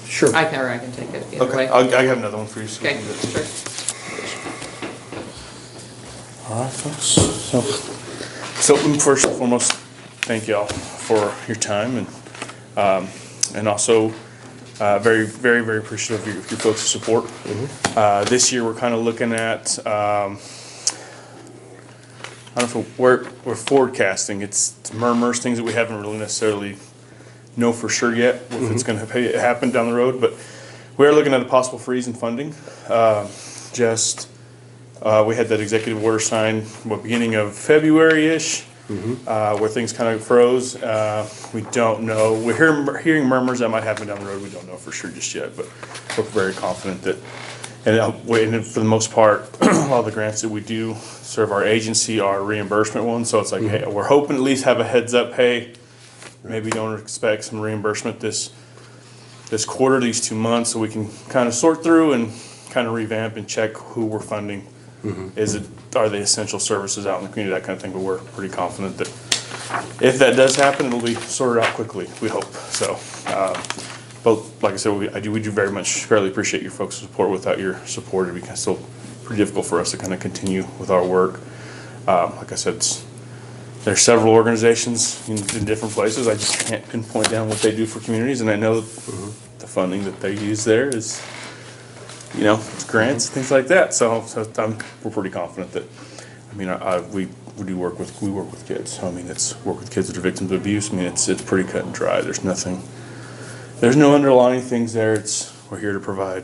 Sure. I can take it either Okay, way. I have another one for you. So we Okay, can do it. sure. All right, folks. So first and foremost, thank y'all for your time and also very, very, very appreciative of your folks' support. This year, we're kind of looking at, I don't know if we're forecasting. It's murmurs, things that we haven't really necessarily know for sure yet if it's going to happen down the road, but we are looking at a possible freeze in funding. We had that executive order signed, beginning of February-ish, where things kind of froze. We don't know. We're hearing murmurs that might happen down the road. We don't know for sure just yet, but we're very confident that, and for the most part, a lot of the grants that we do serve our agency are reimbursement ones. So it's like, hey, we're hoping at least have a heads up, hey, maybe don't expect some reimbursement this quarter, these 2 months, so we can kind of sort through and kind of revamp and check who we're funding. Are they essential services out in the community, that kind of thing, but we're pretty confident that if that does happen, it'll be sorted out quickly, we hope, so. But like I said, we do very much fairly appreciate your folks' support. Without your support, it'd be still pretty difficult for us to kind of continue with our work. Like I said, there's several organizations in different places. I just can't pinpoint down what they do for communities, and I know the funding that they use there is, it's grants, things like that. So we're pretty confident that, we work with kids. So, it's work with kids that are victims of abuse. It's pretty cut and dry. There's no underlying things there. We're here to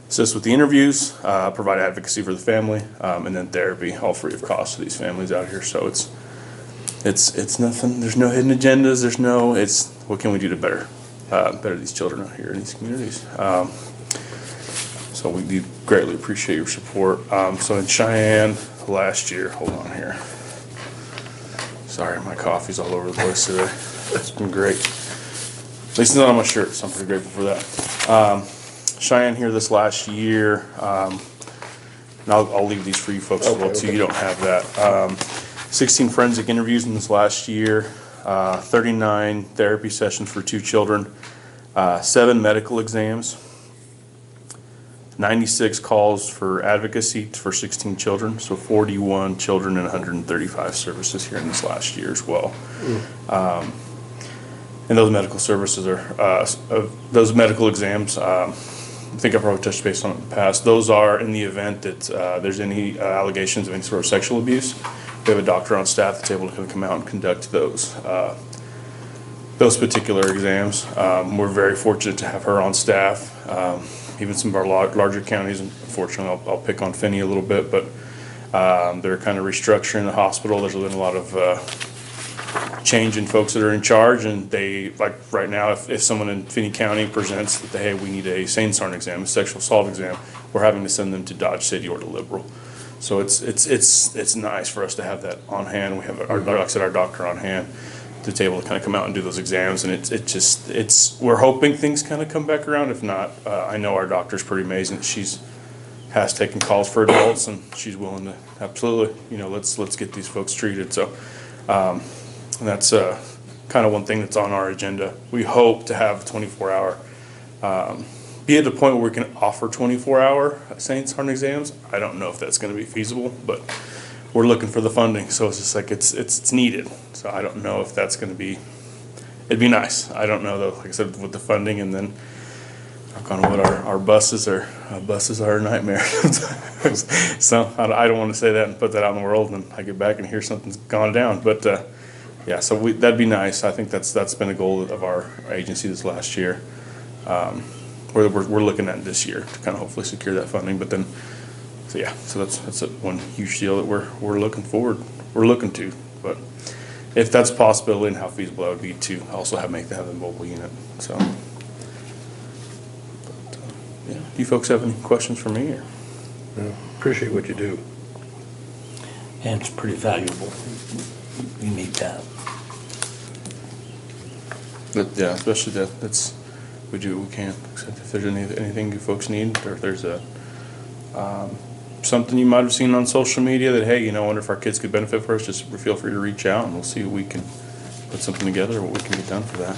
assist with the interviews, provide advocacy for the family, and then therapy, all free of cost to these families out here. So it's nothing. There's no hidden agendas. It's what can we do to better these children out here in these communities. So we do greatly appreciate your support. So in Cheyenne last year, hold on here. Sorry, my coffee's all over the place today. It's been great. At least it's not on my shirt, so I'm pretty grateful for that. Cheyenne here this last year, and I'll leave these for you folks as well too. You don't have that. 16 forensic interviews in this last year, 39 therapy sessions for 2 children, 7 medical exams, 96 calls for advocacy for 16 children, so 41 children and 135 services here in this last year as well. And those medical services are, those medical exams, I think I probably touched base on it in the past. Those are in the event that there's any allegations of any sort of sexual abuse. We have a doctor on staff that's able to come out and conduct those particular exams. We're very fortunate to have her on staff. Even some of our larger counties, unfortunately, I'll pick on Finney a little bit, but they're kind of restructuring the hospital. There's been a lot of change in folks that are in charge, and they, like right now, if someone in Finney County presents that, hey, we need a SANE SARN exam, a sexual assault exam, we're having to send them to Dodge City or to Liberal. So it's nice for us to have that on hand. We have, like I said, our doctor on hand to able to kind of come out and do those exams, and we're hoping things kind of come back around. If not, I know our doctor's pretty amazing. She's has taken calls for adults, and she's willing to absolutely, let's get these folks treated. So, and that's kind of one thing that's on our agenda. We hope to have 24-hour, be at the point where we can offer 24-hour SANE SARN exams. I don't know if that's going to be feasible, but we're looking for the funding, so it's just like it's needed. So I don't know if that's going to be. It'd be nice. I don't know though. Like I said, with the funding, and then knock on wood, our buses are a nightmare. So I don't want to say that and put that out in the world, and I get back and hear something's gone down. But yeah, so that'd be nice. I think that's been a goal of our agency this last year. We're looking at this year to kind of hopefully secure that funding. But then, so yeah, so that's one huge deal that we're looking to. But if that's a possibility, and how feasible that would be to also have the mobile unit. So, but, yeah. Do you folks have any questions for me? Or? Yeah, appreciate what you do. And it's pretty valuable. You need that. But yeah, especially that's we do what we can. Except if there's anything you folks need, or if there's something you might have seen on social media that, hey, I wonder if our kids could benefit from us, just feel free to reach out, and we'll see what we can put something together, what we can get done for that.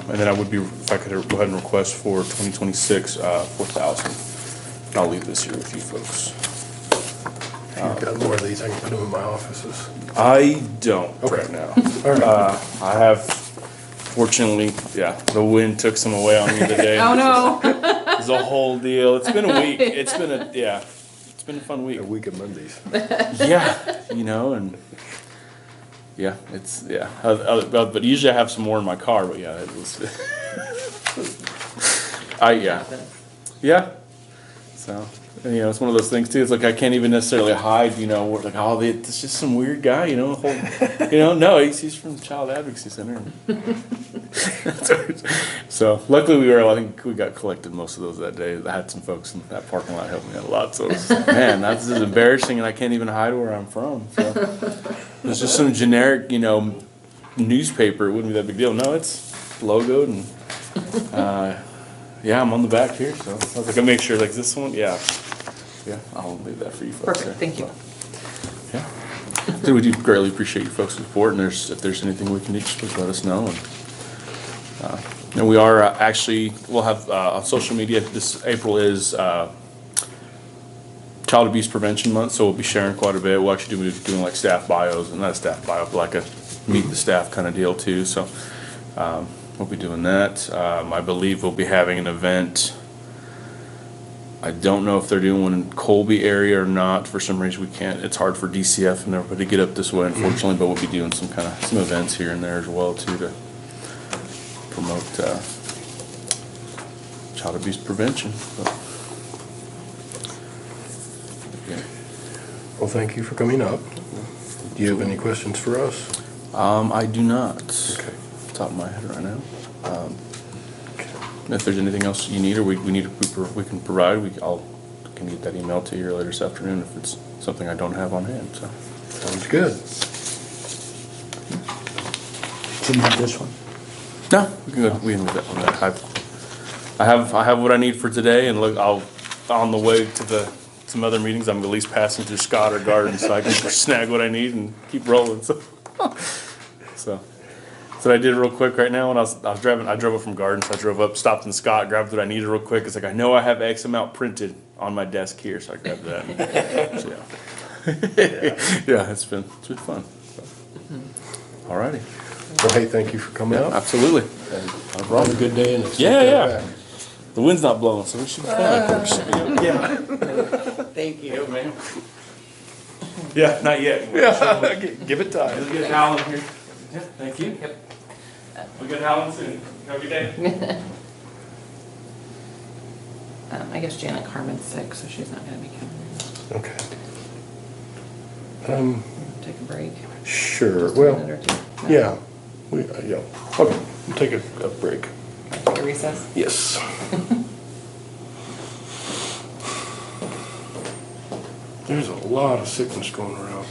And then if I could go ahead and request for 2026, 4,000. I'll leave this here with you folks. I've got more of these. I can put them in my offices. I don't right now. All right. I have, fortunately, the wind took some away on me today. Oh, no. It's a whole deal. It's been a week. It's been a fun week. A week of Mondays. Yeah, and but usually I have some more in my car. But yeah, it was. So it's one of those things too. It's like I can't even necessarily hide. Like it's just some weird guy. No, he's from the Child Advocacy Center. So luckily I think we got collected most of those that day. I had some folks in that parking lot helping me out a lot. So it was, man, that's just embarrassing, and I can't even hide where I'm from. So it's just some generic, newspaper. It wouldn't be that big deal. No, it's logoed, and I'm on the back here. So I was like, I make sure like this one, yeah, I'll leave that for you folks. Perfect, thank you. Yeah. So we do greatly appreciate you folks' support, and if there's anything we can do, just please let us know. And we are we'll have on social media, this April is Child Abuse Prevention Month, so we'll be sharing quite a bit. We'll actually be doing like staff bios, and not a staff bio, but like a meet the staff kind of deal too. So we'll be doing that. I believe we'll be having an event. I don't know if they're doing one in Colby area or not. For some reason we can't. It's hard for DCF and everybody to get up this way, unfortunately. But we'll be doing some events here and there as well too to promote child abuse prevention. Well, thank you for coming up. Do you have any questions for us? I do not. Okay. Off the top of my head right now. If there's anything else you need or we can provide, can get that email to you later this afternoon if it's something I don't have on hand. So Sounds good. Do you need this one? no, we can leave that on that. I have what I need for today, and look, I'll on the way to some other meetings. I'm at least passing through Scott or Garden, so I can snag what I need and keep rolling. So So what I did real quick right now when I was driving, I drove up from Garden, so I drove up, stopped in Scott, grabbed what I needed real quick. It's like, I know I have X amount printed on my desk here, so I grabbed that. So, yeah. Yeah, it's been fun. Alrighty. Well, hey, thank you for coming out. Absolutely. And have a good day and it's Yeah. The wind's not blowing, so we should be fine. Yeah. Thank you. Man. Yeah, not yet. Yeah, give it time. We'll get Alan here. Yeah, thank you. Yep. We'll get Alan soon. Have a good day. I guess Janet Carmen's sick, so she's not gonna be coming. Okay. Take a break. Sure, Just a well, minute or two. No. yeah, yeah, okay, we'll take a break. Take a recess. Yes. There's a lot of sickness going around.